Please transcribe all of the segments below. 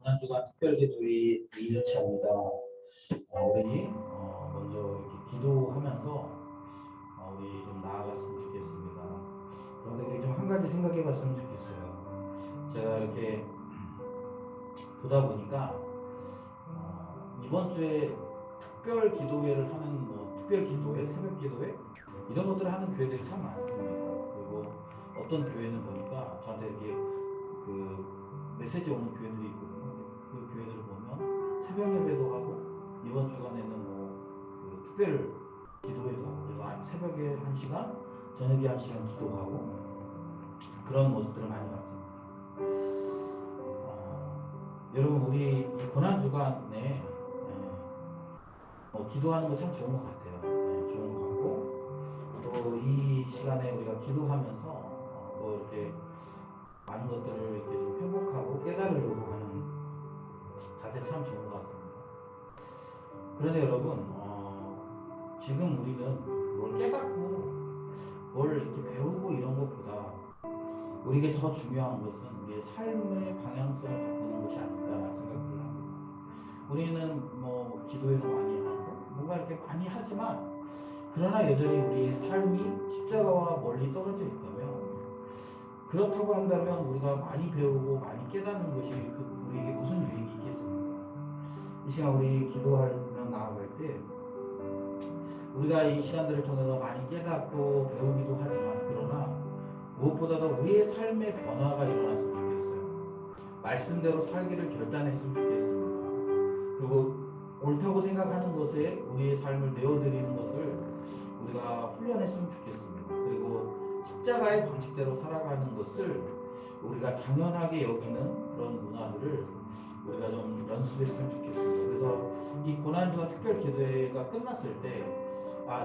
지난주가 특별기도의 2일차입니다. 우리 먼저 이렇게 기도하면서 우리 좀 나아갔으면 좋겠습니다. 그런데 우리 좀 한 가지 생각해 봤으면 좋겠어요. 제가 이렇게 보다 보니까 이번 주에 특별 기도회를 하는 특별 기도회, 새벽 기도회 이런 것들을 하는 교회들이 참 많습니다. 그리고 어떤 교회는 보니까 저한테 이렇게 그 메시지 오는 교회들이 있거든요. 그 교회들을 보면 새벽 예배도 하고 이번 주간에는 그 특별 기도회도 하고 그래서 새벽에 1시간, 저녁에 1시간 기도하고 그런 모습들을 많이 봤습니다. 여러분 우리 이 고난 주간에 기도하는 거 참 좋은 것 같아요. 좋은 것 같고 또 이 시간에 우리가 기도하면서 이렇게 많은 것들을 이렇게 좀 회복하고 깨달으려고 하는 자세 참 좋은 것 같습니다. 그런데 여러분 지금 우리는 뭘 깨닫고 뭘 이렇게 배우고 이런 것보다 우리에게 더 중요한 것은 우리의 삶의 방향성을 바꾸는 것이 아닐까라는 생각을 합니다. 우리는 기도회도 많이 하고 뭔가 이렇게 많이 하지만 그러나 여전히 우리의 삶이 십자가와 멀리 떨어져 있다면 그렇다고 한다면 우리가 많이 배우고 많이 깨닫는 것이 우리에게 무슨 유익이 있겠습니까? 이 시간 우리 기도하며 나아갈 때 우리가 이 시간들을 통해서 많이 깨닫고 배우기도 하지만 그러나 무엇보다도 우리의 삶의 변화가 일어났으면 좋겠어요. 말씀대로 살기를 결단했으면 좋겠습니다. 그리고 옳다고 생각하는 것에 우리의 삶을 내어드리는 것을 우리가 훈련했으면 좋겠습니다. 그리고 십자가의 방식대로 살아가는 것을 우리가 당연하게 여기는 그런 문화들을 우리가 좀 연습했으면 좋겠습니다. 그래서 이 고난주간 특별 기도회가 끝났을 때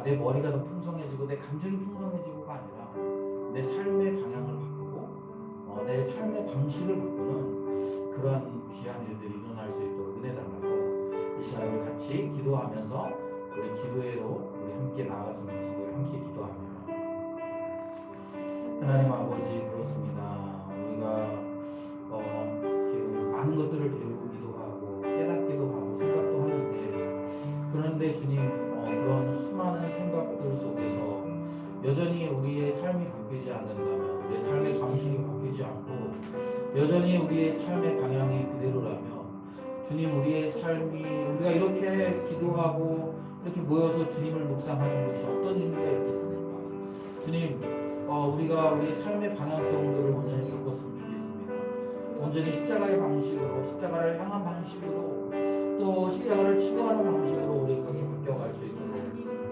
내 머리가 더 풍성해지고 내 감정이 풍성해지고가 아니라 내 삶의 방향을 바꾸고 내 삶의 방식을 바꾸는 그러한 귀한 일들이 일어날 수 있도록 은혜 달라고 이 시간에 같이 기도하면서 우리 기도회로 우리 함께 나아갔으면 좋겠습니다. 우리 함께 기도합니다. 하나님 아버지 그렇습니다. 우리가 많은 것들을 배우기도 하고 깨닫기도 하고 생각도 하는데 그런데 주님 그런 수많은 생각들 속에서 여전히 우리의 삶이 바뀌지 않는다면 우리의 삶의 방식이 바뀌지 않고 여전히 우리의 삶의 방향이 그대로라면 주님 우리의 삶이 우리가 이렇게 기도하고 이렇게 모여서 주님을 묵상하는 것이 어떤 의미가 있겠습니까? 주님 우리가 우리의 삶의 방향성들을 온전히 바꿨으면 좋겠습니다. 온전히 십자가의 방식으로 십자가를 향한 방식으로 또 십자가를 추구하는 방식으로 우리 그렇게 바뀌어갈 수 있도록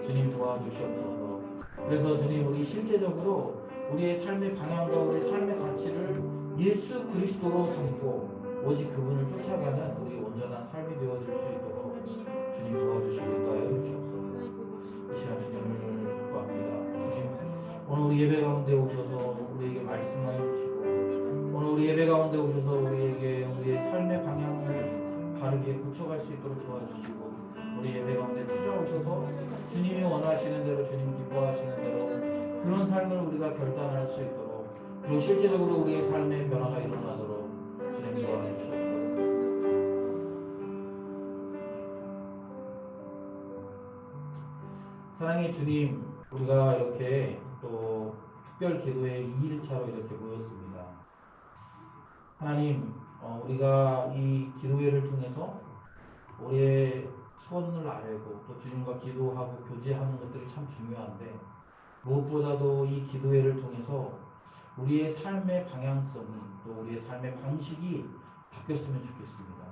주님 도와주시옵소서. 그래서 주님 우리 실제적으로 우리의 삶의 방향과 우리의 삶의 가치를 예수 그리스도로 삼고 오직 그분을 쫓아가는 우리 온전한 삶이 되어질 수 있도록 주님 도와주시고 인도하여 주시옵소서. 이 시간 주님을 구합니다. 주님 오늘 우리 예배 가운데 오셔서 우리에게 말씀하여 주시고 오늘 우리 예배 가운데 오셔서 우리에게 우리의 삶의 방향을 바르게 고쳐갈 수 있도록 도와주시고 우리 예배 가운데 찾아오셔서 주님이 원하시는 대로 주님 기뻐하시는 대로 그런 삶을 우리가 결단할 수 있도록 그리고 실제적으로 우리의 삶의 변화가 일어나도록 주님 도와주시옵소서. 사랑의 주님 우리가 이렇게 또 특별 기도회 2일차로 이렇게 모였습니다. 하나님 우리가 이 기도회를 통해서 우리의 소원을 아뢰고 또 주님과 기도하고 교제하는 것들이 참 중요한데 무엇보다도 이 기도회를 통해서 우리의 삶의 방향성이 또 우리의 삶의 방식이 바뀌었으면 좋겠습니다.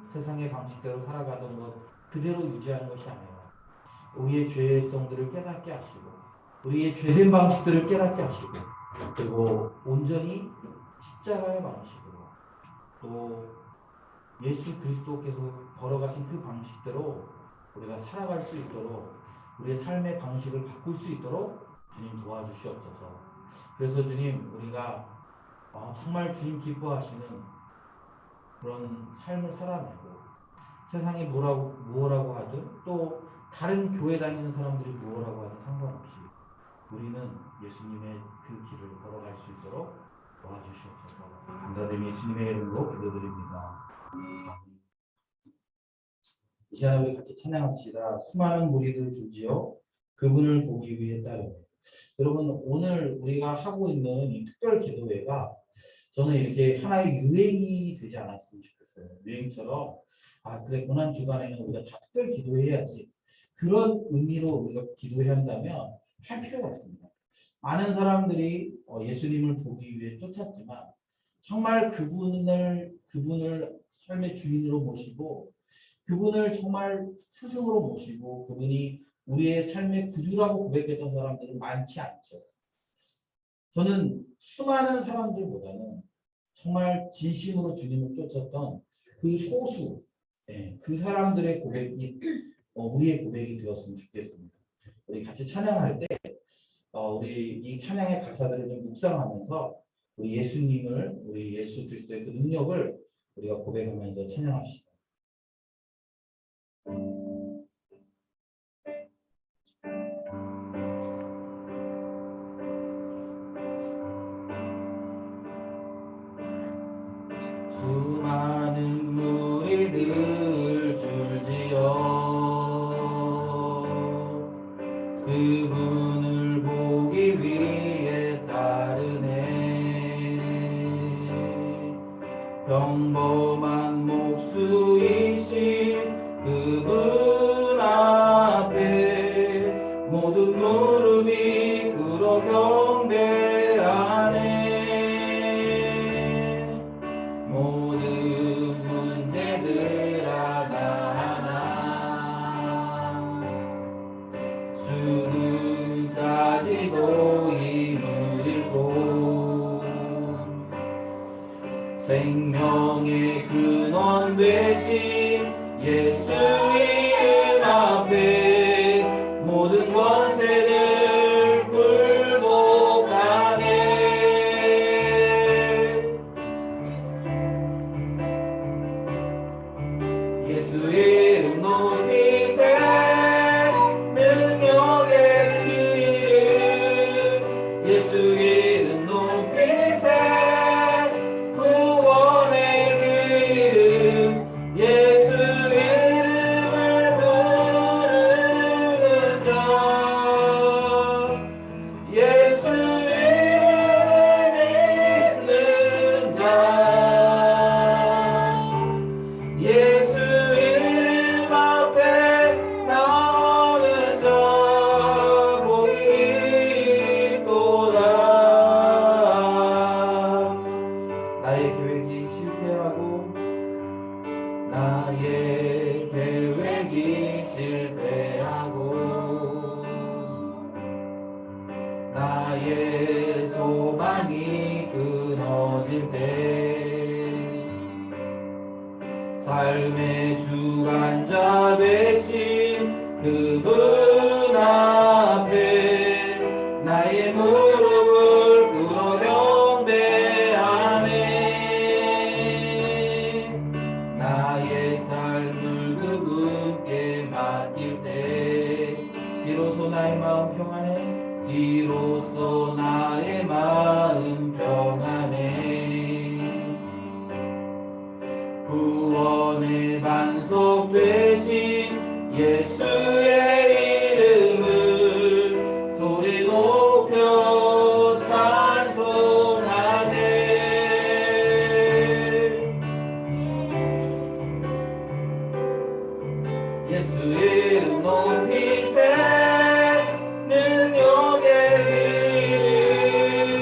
세상의 방식대로 살아가던 것 그대로 유지하는 것이 아니라 우리의 죄성들을 깨닫게 하시고 우리의 죄된 방식들을 깨닫게 하시고 그리고 온전히 십자가의 방식으로 또 예수 그리스도께서 걸어가신 그 방식대로 우리가 살아갈 수 있도록 우리의 삶의 방식을 바꿀 수 있도록 주님 도와주시옵소서. 그래서 주님 우리가 정말 주님 기뻐하시는 그런 삶을 살아내고 세상이 뭐라고 하든 또 다른 교회 다니는 사람들이 뭐라고 하든 상관없이 우리는 예수님의 그 길을 걸어갈 수 있도록 도와주시옵소서. 감사드리며 예수님의 이름으로 기도드립니다. 이 시간에 우리 같이 찬양합시다. 수많은 무리들 줄지어 그분을 보기 위해 따르고. 여러분, 오늘 우리가 하고 있는 이 특별 기도회가 저는 이렇게 하나의 유행이 되지 않았으면 좋겠어요. 유행처럼 그래, 고난 주간에는 우리가 다 특별 기도해야지, 그런 의미로 우리가 기도해야 한다면 할 필요가 없습니다. 많은 사람들이 예수님을 보기 위해 쫓았지만 정말 그분을 삶의 주인으로 모시고 그분을 정말 스승으로 모시고 그분이 우리의 삶의 구주라고 고백했던 사람들은 많지 않죠. 저는 수많은 사람들보다는 정말 진심으로 주님을 쫓았던 그 소수, 그 사람들의 고백이 우리의 고백이 되었으면 좋겠습니다. 우리 같이 찬양할 때 우리 이 찬양의 가사들을 좀 묵상하면서 우리 예수님을, 우리 예수 그리스도의 그 능력을 우리가 고백하면서 찬양합시다. 수많은 무리들 줄지어 그분을 보기 위해 따르네. 평범한 목수이신 그분 앞에 모든 무릎이 꿇어 경배하네. 모든 문제들 하나하나 죽음까지도 힘을 잃고 생명의 근원 되신 예수 이름 앞에 모든 권세를 굴복하네. 예수 이름 높이세. 능력의 그 이름 예수 이름 높이세. 구원의 그 이름 예수 이름을 부르는 자. 예수 이름을 믿는 자. 예수 이름 앞에 나오는 자 복이 있도다. 나의 계획이 실패하고 나의 계획이 실패하고 나의 소망이 끊어질 때 삶의 주관자 되신 그분 앞에 나의 무릎을 꿇어 경배하네. 나의 삶을 그분께 맡길 때 비로소 나의 마음 평안해. 비로소 나의 마음 평안해. 구원의 반석 되신 예수의 이름을 소리 높여 찬송하네. 예수 이름 높이세. 능력의 이름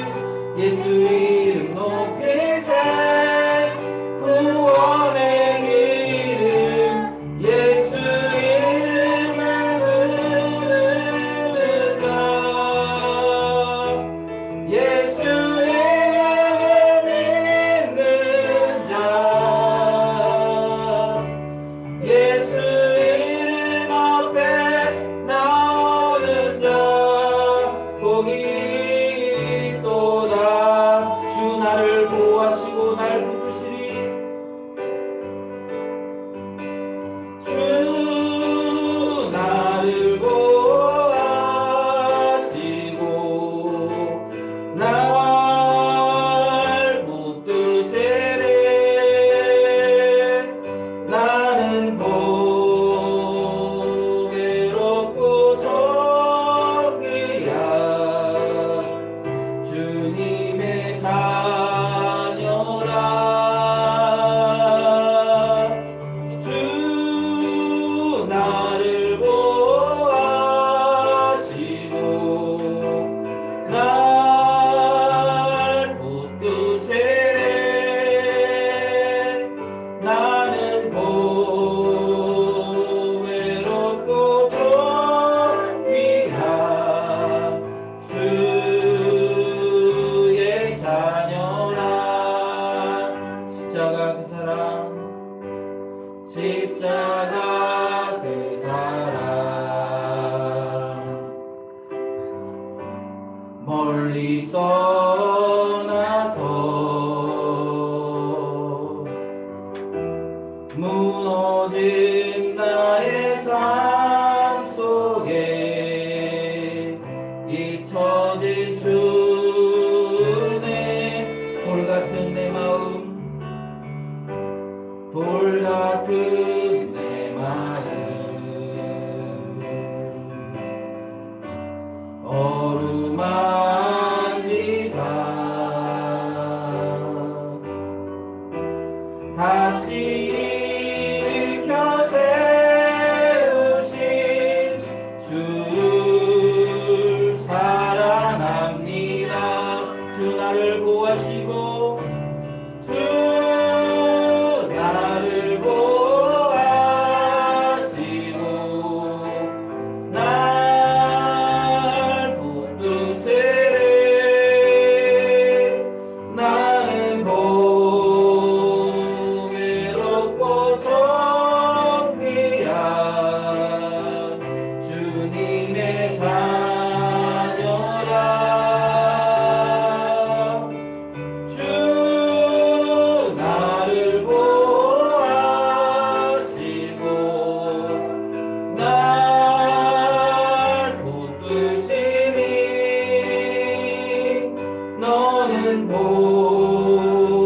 보배롭고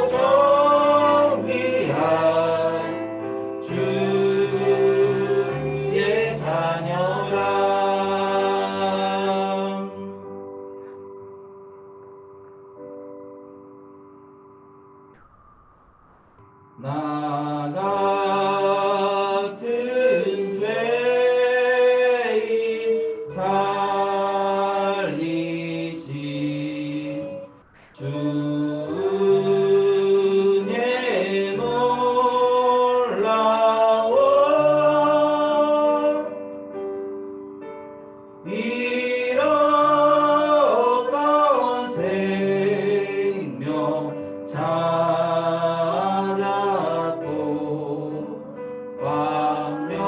정귀한 주의 자녀라. 나 같은 죄인 살리신 주의 놀라워 잃었던 생명 찾았고 광명으로.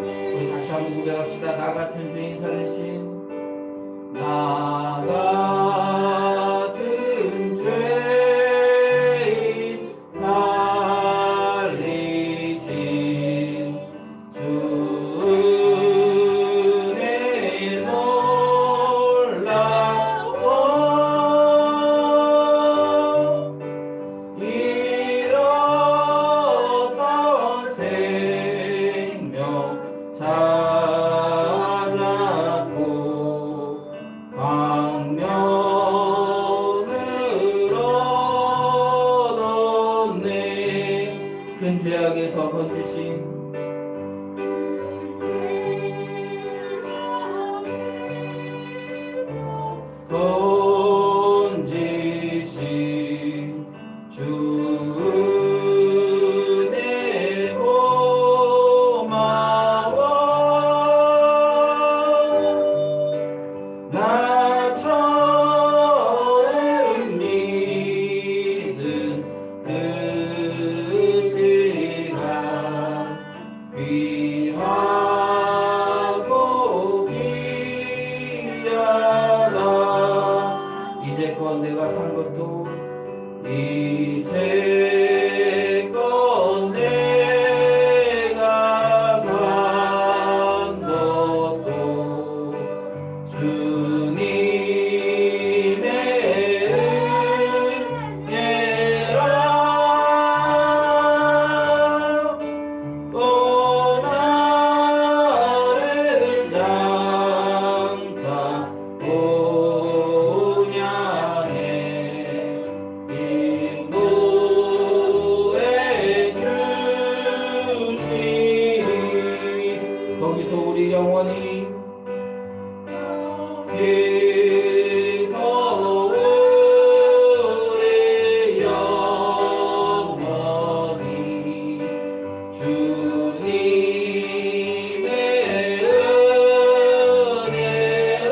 우리 다시 한번 고백합시다. 나 같은 죄인 살리신, 나 같은 죄인 살리신 주의 놀라워 잃었던 생명 찾았고 광명으로 얻었네. 큰 죄악에서 건지신 주내 고마워. 나처럼 믿은 그 시간 귀하고 귀하다. 이제껏 내가 산 것도 이제껏 내가 산 것도 주님의 은혜라. 오 나를 장차 본향해 인도해 주시니. 거기서 우리 영원히 거기서 우리 영원히 주님의 은혜로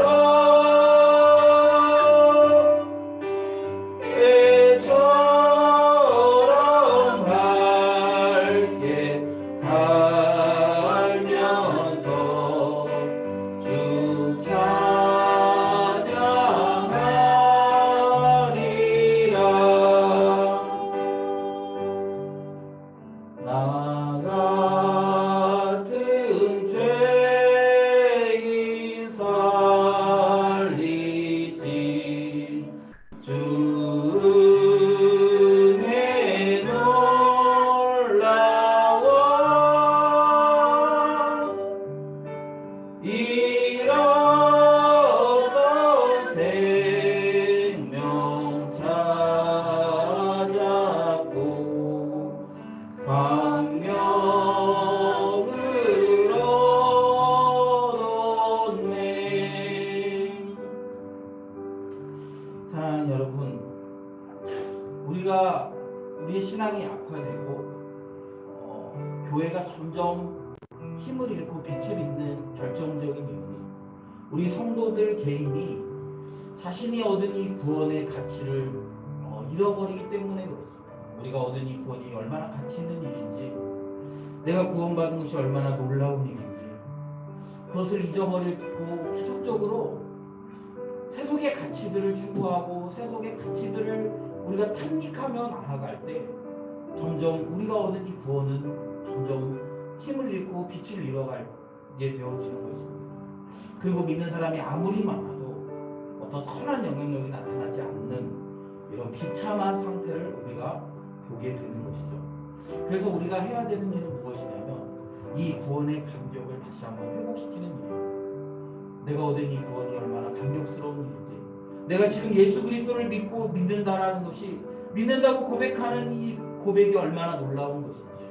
배처럼 밝게 살면서 주 찬양하리라. 나 같은 죄인 살리신 주의 놀라워 잃었던 생명 찾았고 광명으로 얻었네. 사랑하는 여러분, 우리의 신앙이 약화되고 교회가 점점 힘을 잃고 빛을 잃는 결정적인 이유는 우리 성도들 개인이 자신이 얻은 이 구원의 가치를 잃어버리기 때문에 그렇습니다. 우리가 얻은 이 구원이 얼마나 가치 있는 일인지, 내가 구원받은 것이 얼마나 놀라운 일인지 그것을 잊어버리고 계속적으로 세속의 가치들을 추구하고 세속의 가치들을 우리가 탐닉하며 나아갈 때 점점 우리가 얻은 이 구원은 점점 힘을 잃고 빛을 잃어갈 되어지는 것입니다. 그리고 믿는 사람이 아무리 많아도 어떤 선한 영향력이 나타나지 않는 이런 비참한 상태를 우리가 보게 되는 것이죠. 그래서 우리가 해야 되는 일은 무엇이냐면 이 구원의 감격을 다시 한번 회복시키는 일입니다. 내가 얻은 이 구원이 얼마나 감격스러운 일인지, 내가 지금 예수 그리스도를 믿고 믿는다라는 것이, 믿는다고 고백하는 이 고백이 얼마나 놀라운 것인지,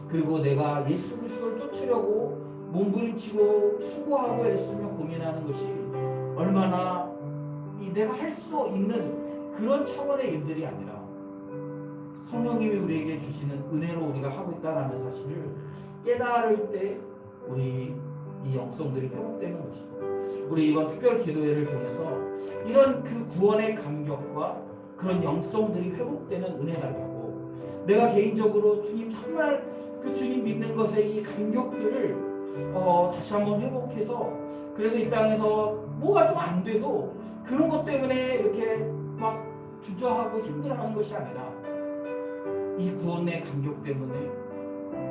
그리고 내가 예수 그리스도를 쫓으려고 몸부림치고 수고하고 애쓰며 고민하는 것이 얼마나 내가 할 수 있는 그런 차원의 일들이 아니라 성령님이 우리에게 주시는 은혜로 우리가 하고 있다는 사실을 깨달을 때 우리 이 영성들이 회복되는 것이죠. 우리 이번 특별 기도회를 통해서 이런 그 구원의 감격과 그런 영성들이 회복되는 은혜라고, 내가 개인적으로 주님 정말 그 주님 믿는 것의 이 감격들을 다시 한번 회복해서, 그래서 이 땅에서 뭐가 좀 안 돼도 그런 것 때문에 이렇게 막 주저하고 힘들어하는 것이 아니라 이 구원의 감격 때문에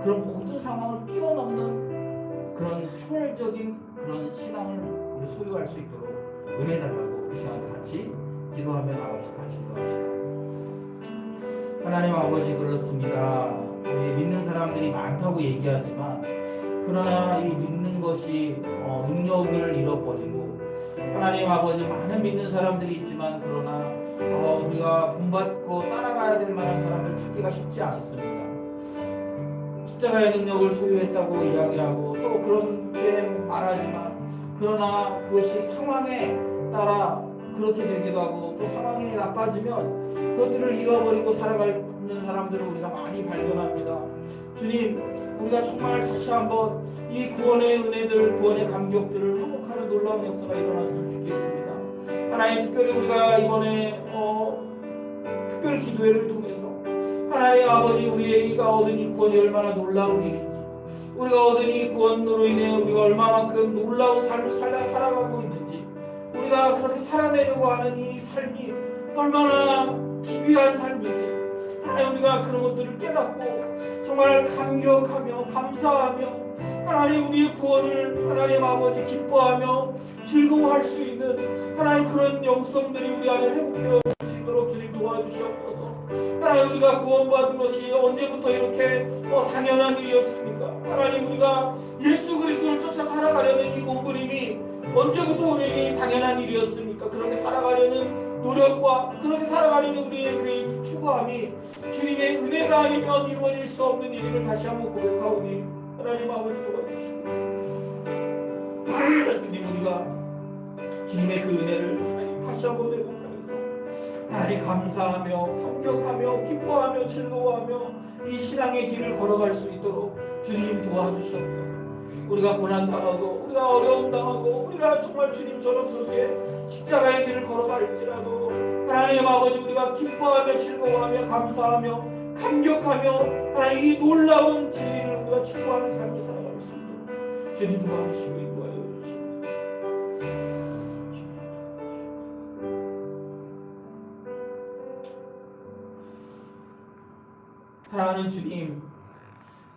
그런 모든 상황을 뛰어넘는 그런 초월적인 그런 신앙을 우리 소유할 수 있도록 은혜 달라고 이 시간에 같이 기도하며 나갑시다. 기도합시다. 하나님 아버지, 그렇습니다. 우리 믿는 사람들이 많다고 얘기하지만 그러나 이 믿는 것이 능력을 잃어버리고, 하나님 아버지, 많은 믿는 사람들이 있지만 그러나 우리가 본받고 따라가야 될 만한 사람을 찾기가 쉽지 않습니다. 십자가의 능력을 소유했다고 이야기하고 또 그렇게 말하지만 그러나 그것이 상황에 따라 그렇게 되기도 하고, 또 상황이 나빠지면 그것들을 잃어버리고 살아가는 사람들을 우리가 많이 발견합니다. 주님, 우리가 정말 다시 한번 이 구원의 은혜들, 구원의 감격들을 회복하는 놀라운 역사가 일어났으면 좋겠습니다. 하나님, 특별히 우리가 이번에 특별 기도회를 통해서 하나님 아버지, 우리가 얻은 이 구원이 얼마나 놀라운 일인지, 우리가 얻은 이 구원으로 인해 우리가 얼마만큼 놀라운 삶을 살아가고 있는지, 우리가 그렇게 살아내려고 하는 이 삶이 얼마나 기이한 삶인지, 하나님, 우리가 그런 것들을 깨닫고 정말 감격하며 감사하며 하나님 우리의 구원을 하나님 아버지 기뻐하며 즐거워할 수 있는 하나님 그런 영성들이 우리 안에 회복되어 수 있도록 주님 도와주시옵소서. 하나님, 우리가 구원받은 것이 언제부터 이렇게 당연한 일이었습니까? 하나님, 우리가 예수 그리스도를 쫓아 살아가려는 이 몸부림이 언제부터 우리에게 당연한 일이었습니까? 그렇게 살아가려는 노력과 그렇게 살아가려는 우리의 그 추구함이 주님의 은혜가 아니면 이루어질 수 없는 일임을 다시 한번 고백하오니 하나님 아버지 도와주시고, 주님, 우리가 주님의 그 은혜를 하나님 다시 한번 회복하면서 하나님 감사하며 감격하며 기뻐하며 즐거워하며 이 신앙의 길을 걸어갈 수 있도록 주님 도와주시옵소서. 우리가 고난당하고 우리가 어려움 당하고 우리가 정말 주님처럼 그렇게 십자가의 길을 걸어갈지라도 하나님 아버지, 우리가 기뻐하며 즐거워하며 감사하며 감격하며 하나님 이 놀라운 진리를 우리가 추구하는 삶을 살아갈 수 있도록 주님 도와주시고 인도하여 주시옵소서. 사랑하는 주님,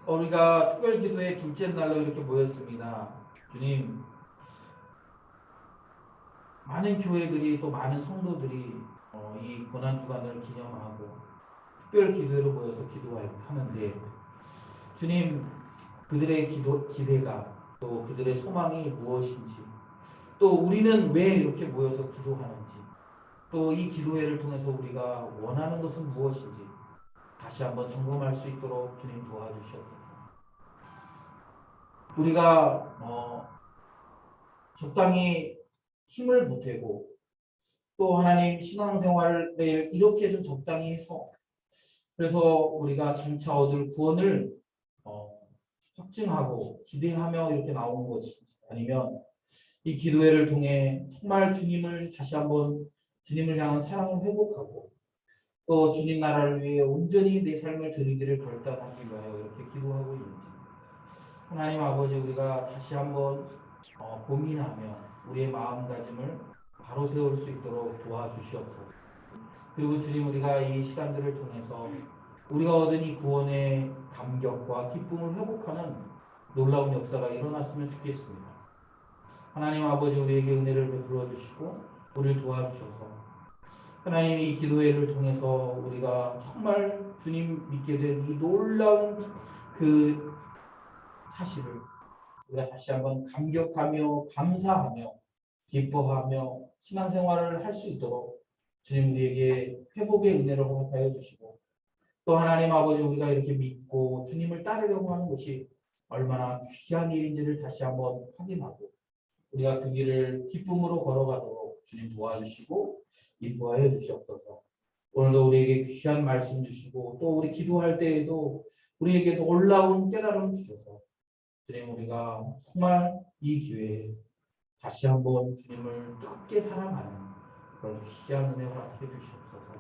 우리가 특별기도의 둘째 날로 이렇게 모였습니다. 주님, 많은 교회들이 또 많은 성도들이 이 고난주간을 기념하고 특별기도로 모여서 기도하는데, 주님, 그들의 기대가 또 그들의 소망이 무엇인지, 또 우리는 왜 이렇게 모여서 기도하는지, 또 이 기도회를 통해서 우리가 원하는 것은 무엇인지 다시 한번 점검할 수 있도록 주님 도와주시옵소서. 우리가 적당히 힘을 보태고 또 하나님 신앙생활을 이렇게 좀 적당히 해서, 그래서 우리가 장차 얻을 구원을 확증하고 기대하며 이렇게 나오는 것이 아니면 이 기도회를 통해 정말 주님을 다시 한번 주님을 향한 사랑을 회복하고 또 주님 나라를 위해 온전히 내 삶을 드리기를 결단하기 위하여 이렇게 기도하고 있는지, 하나님 아버지, 우리가 다시 한번 고민하며 우리의 마음가짐을 바로 세울 수 있도록 도와주시옵소서. 그리고 주님, 우리가 이 시간들을 통해서 우리가 얻은 이 구원의 감격과 기쁨을 회복하는 놀라운 역사가 일어났으면 좋겠습니다. 하나님 아버지 우리에게 은혜를 베풀어 주시고 우리를 도와주셔서 하나님이 이 기도회를 통해서 우리가 정말 주님 믿게 된 이 놀라운 그 사실을 우리가 다시 한번 감격하며 감사하며 기뻐하며 신앙생활을 할 수 있도록 주님 우리에게 회복의 은혜를 허락하여 주시고 또 하나님 아버지 우리가 이렇게 믿고 주님을 따르려고 하는 것이 얼마나 귀한 일인지를 다시 한번 확인하고 우리가 그 길을 기쁨으로 걸어가도록 주님 도와주시고 인도하여 주시옵소서. 오늘도 우리에게 귀한 말씀 주시고 또 우리 기도할 때에도 우리에게 놀라운 깨달음 주셔서 주님 우리가 정말 이 기회에 다시 한번 주님을 뜨겁게 사랑하는 그런 귀한 은혜 허락해 주시옵소서.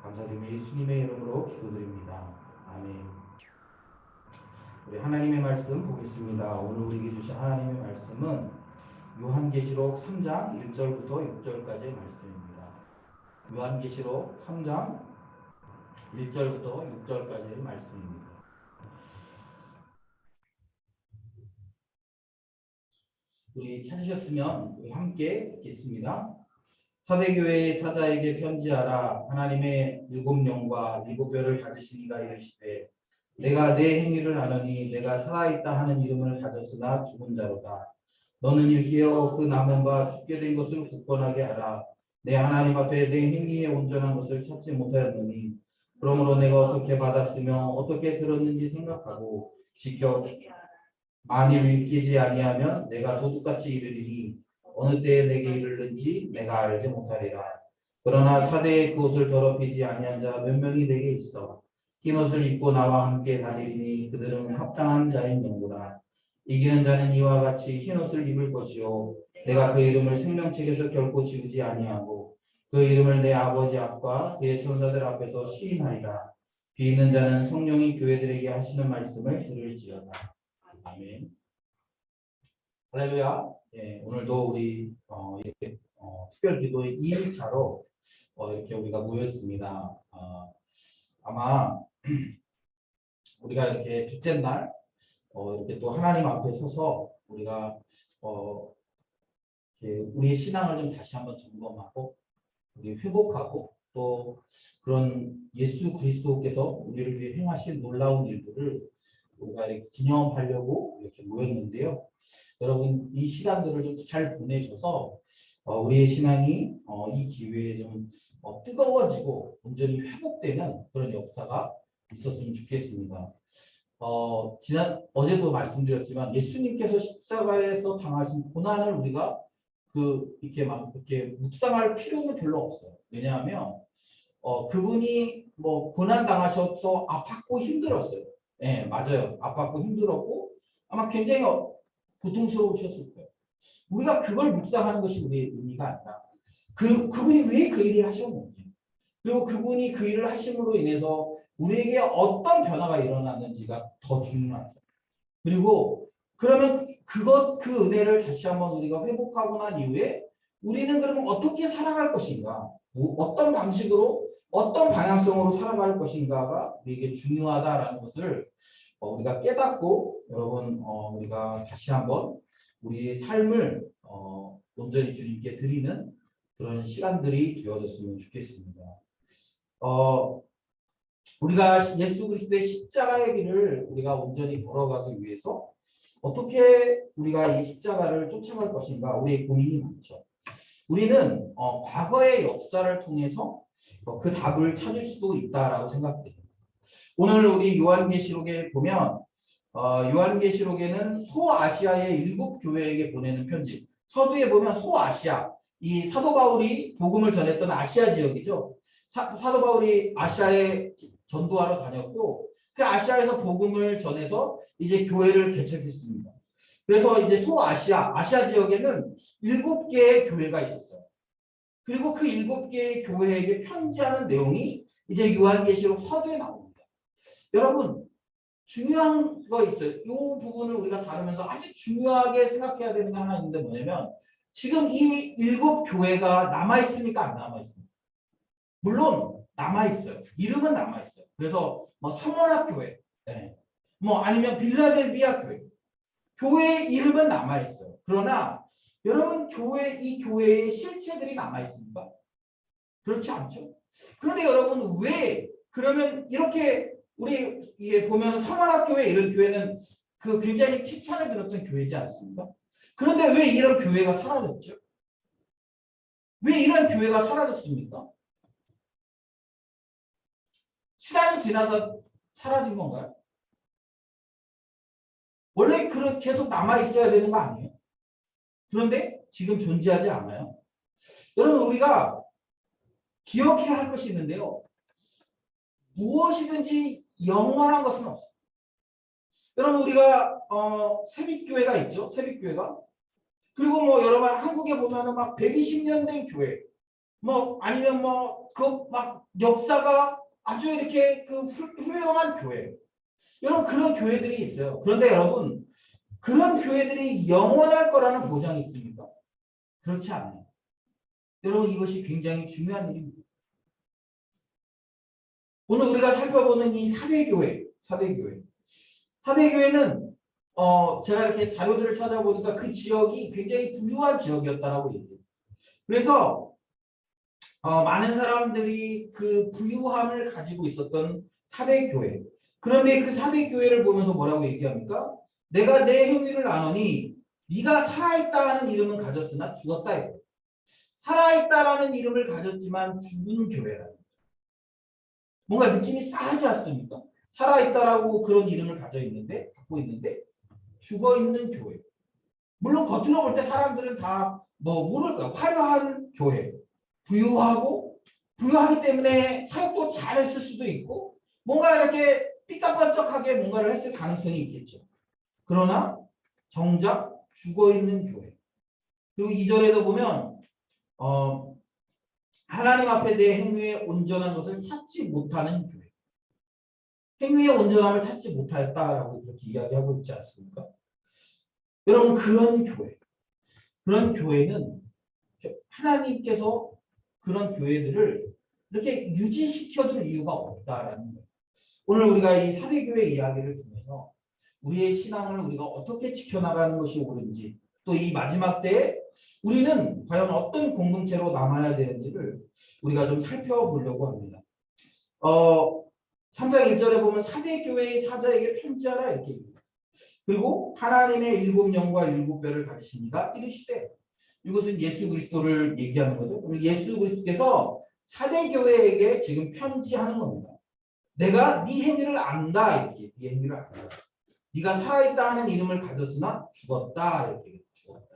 감사드리며 예수님의 이름으로 기도드립니다. 아멘. 우리 하나님의 말씀 보겠습니다. 오늘 우리에게 주신 하나님의 말씀은 요한계시록 3장 1절부터 6절까지의 말씀입니다. 요한계시록 3장 1절부터 6절까지의 말씀입니다. 우리 찾으셨으면 우리 함께 읽겠습니다. 사대교회의 사자에게 편지하라. 하나님의 7영과 7뼈를 가지신 이가 이르시되 내가 내 행위를 아노니 내가 살아있다 하는 이름을 가졌으나 죽은 자로다. 너는 일깨어 그 남은 바 죽게 된 것을 굳건하게 하라. 내 하나님 앞에 내 행위에 온전한 것을 찾지 못하였노니 그러므로 내가 어떻게 받았으며 어떻게 들었는지 생각하고 지켜 만일 일깨지 아니하면 내가 도둑같이 이르리니 어느 때에 내게 이르는지 내가 알지 못하리라. 그러나 사대에 그옷을 더럽히지 아니한 자 몇 명이 내게 있어 흰 옷을 입고 나와 함께 다니리니 그들은 합당한 자인 명구라. 이기는 자는 이와 같이 흰 옷을 입을 것이요 내가 그 이름을 생명책에서 결코 지우지 아니하고 그 이름을 내 아버지 앞과 그의 천사들 앞에서 시인하리라. 귀 있는 자는 성령이 교회들에게 하시는 말씀을 들을지어다. 아멘. 할렐루야. 네, 오늘도 우리 이렇게 특별 기도의 2일차로 이렇게 우리가 모였습니다. 아마 우리가 이렇게 둘째 날 이렇게 또 하나님 앞에 서서 우리가 이렇게 우리의 신앙을 좀 다시 한번 점검하고 우리 회복하고 또 그런 예수 그리스도께서 우리를 위해 행하신 놀라운 일들을 우리가 이렇게 기념하려고 이렇게 모였는데요. 여러분 이 시간들을 좀 잘 보내셔서 우리의 신앙이 이 기회에 좀 뜨거워지고 온전히 회복되는 그런 역사가 있었으면 좋겠습니다. 어제도 말씀드렸지만 예수님께서 십자가에서 당하신 고난을 우리가 이렇게 묵상할 필요는 별로 없어요. 왜냐하면 그분이 뭐 고난 당하셔서 아팠고 힘들었어요. 네, 맞아요. 아팠고 힘들었고 아마 굉장히 고통스러우셨을 거예요. 우리가 그걸 묵상하는 것이 우리의 의미가 아니라 그분이 왜 그 일을 하셨는지 그리고 그분이 그 일을 하심으로 인해서 우리에게 어떤 변화가 일어났는지가 더 중요하죠. 그리고 그러면 그 은혜를 다시 한번 우리가 회복하고 난 이후에 우리는 그러면 어떻게 살아갈 것인가, 어떤 방식으로, 어떤 방향성으로 살아갈 것인가가 우리에게 중요하다라는 것을 우리가 깨닫고 여러분 우리가 다시 한번 우리의 삶을 온전히 주님께 드리는 그런 시간들이 되어졌으면 좋겠습니다. 우리가 예수 그리스도의 십자가의 길을 우리가 온전히 걸어가기 위해서 어떻게 우리가 이 십자가를 쫓아갈 것인가 우리의 고민이 많죠. 우리는 과거의 역사를 통해서 그 답을 찾을 수도 있다라고 생각돼요. 오늘 우리 요한계시록에 보면 요한계시록에는 소아시아의 7교회에게 보내는 편지, 서두에 보면 소아시아, 이 사도 바울이 복음을 전했던 아시아 지역이죠. 사도 바울이 아시아에 전도하러 다녔고 그 아시아에서 복음을 전해서 이제 교회를 개척했습니다. 그래서 이제 아시아 지역에는 7개의 교회가 있었어요. 그리고 그 7개의 교회에게 편지하는 내용이 이제 요한계시록 서두에 나옵니다. 여러분 중요한 거 있어요. 이 부분을 우리가 다루면서 아주 중요하게 생각해야 되는 게 하나 있는데 뭐냐면 지금 이 7교회가 남아있습니까? 안 남아있습니까? 물론 남아있어요. 이름은 남아있어요. 그래서 뭐 서머나 교회, 네. 뭐 아니면 빌라델비아 교회, 교회의 이름은 남아있어요. 그러나 여러분 이 교회의 실체들이 남아있습니까? 그렇지 않죠? 그런데 여러분 왜 그러면 이렇게 우리 이게 보면 성화학교회 이런 교회는 그 굉장히 칭찬을 들었던 교회지 않습니까? 그런데 왜 이런 교회가 사라졌죠? 왜 이런 교회가 사라졌습니까? 시간이 지나서 사라진 건가요? 원래 그렇게 계속 남아 있어야 되는 거 아니에요? 그런데 지금 존재하지 않아요. 여러분 우리가 기억해야 할 것이 있는데요. 무엇이든지 영원한 것은 없어요. 여러분 우리가 세빛교회가 있죠. 세빛교회가. 그리고 뭐 여러분 한국에 보면은 막 120년 된 교회 뭐 아니면 뭐 그 막 역사가 아주 이렇게 그 훌륭한 교회. 여러분 그런 교회들이 있어요. 그런데 여러분 그런 교회들이 영원할 거라는 보장이 있습니까? 그렇지 않아요. 여러분 이것이 굉장히 중요한 일입니다. 오늘 우리가 살펴보는 이 사대교회, 사대교회는 제가 이렇게 자료들을 찾아보니까 그 지역이 굉장히 부유한 지역이었다라고 얘기해요. 그래서 많은 사람들이 그 부유함을 가지고 있었던 사대교회. 그런데 그 사대교회를 보면서 뭐라고 얘기합니까? 내가 내 행위를 아노니 네가 살아있다는 이름은 가졌으나 죽었다. 살아있다라는 이름을 가졌지만 죽은 교회라. 뭔가 느낌이 싸하지 않습니까? 살아있다라고 그런 이름을 갖고 있는데 죽어있는 교회. 물론 겉으로 볼 때 사람들은 다 뭐 모를까요? 화려한 교회. 부유하기 때문에 사역도 잘했을 수도 있고 뭔가 이렇게 삐까뻔쩍하게 뭔가를 했을 가능성이 있겠죠. 그러나 정작 죽어있는 교회. 그리고 2절에도 보면 하나님 앞에 내 행위에 온전한 것을 찾지 못하는 교회. 행위의 온전함을 찾지 못하였다라고 그렇게 이야기하고 있지 않습니까? 여러분 그런 교회는 하나님께서 그런 교회들을 이렇게 유지시켜줄 이유가 없다라는 거예요. 오늘 우리가 이 사대교회 이야기를 통해서 우리의 신앙을 우리가 어떻게 지켜나가는 것이 옳은지 또 이 마지막 때에 우리는 과연 어떤 공동체로 남아야 되는지를 우리가 좀 살펴보려고 합니다. 3장 1절에 보면 사대교회의 사자에게 편지하라 이렇게 얘기합니다. 그리고 하나님의 일곱 영과 일곱 뼈를 가지신 이가 이르시되 이것은 예수 그리스도를 얘기하는 거죠. 예수 그리스도께서 사대교회에게 지금 편지하는 겁니다. 내가 네 행위를 안다 이렇게 네 행위를 안다. 네가 살아있다 하는 이름을 가졌으나 죽었다 이렇게 죽었다.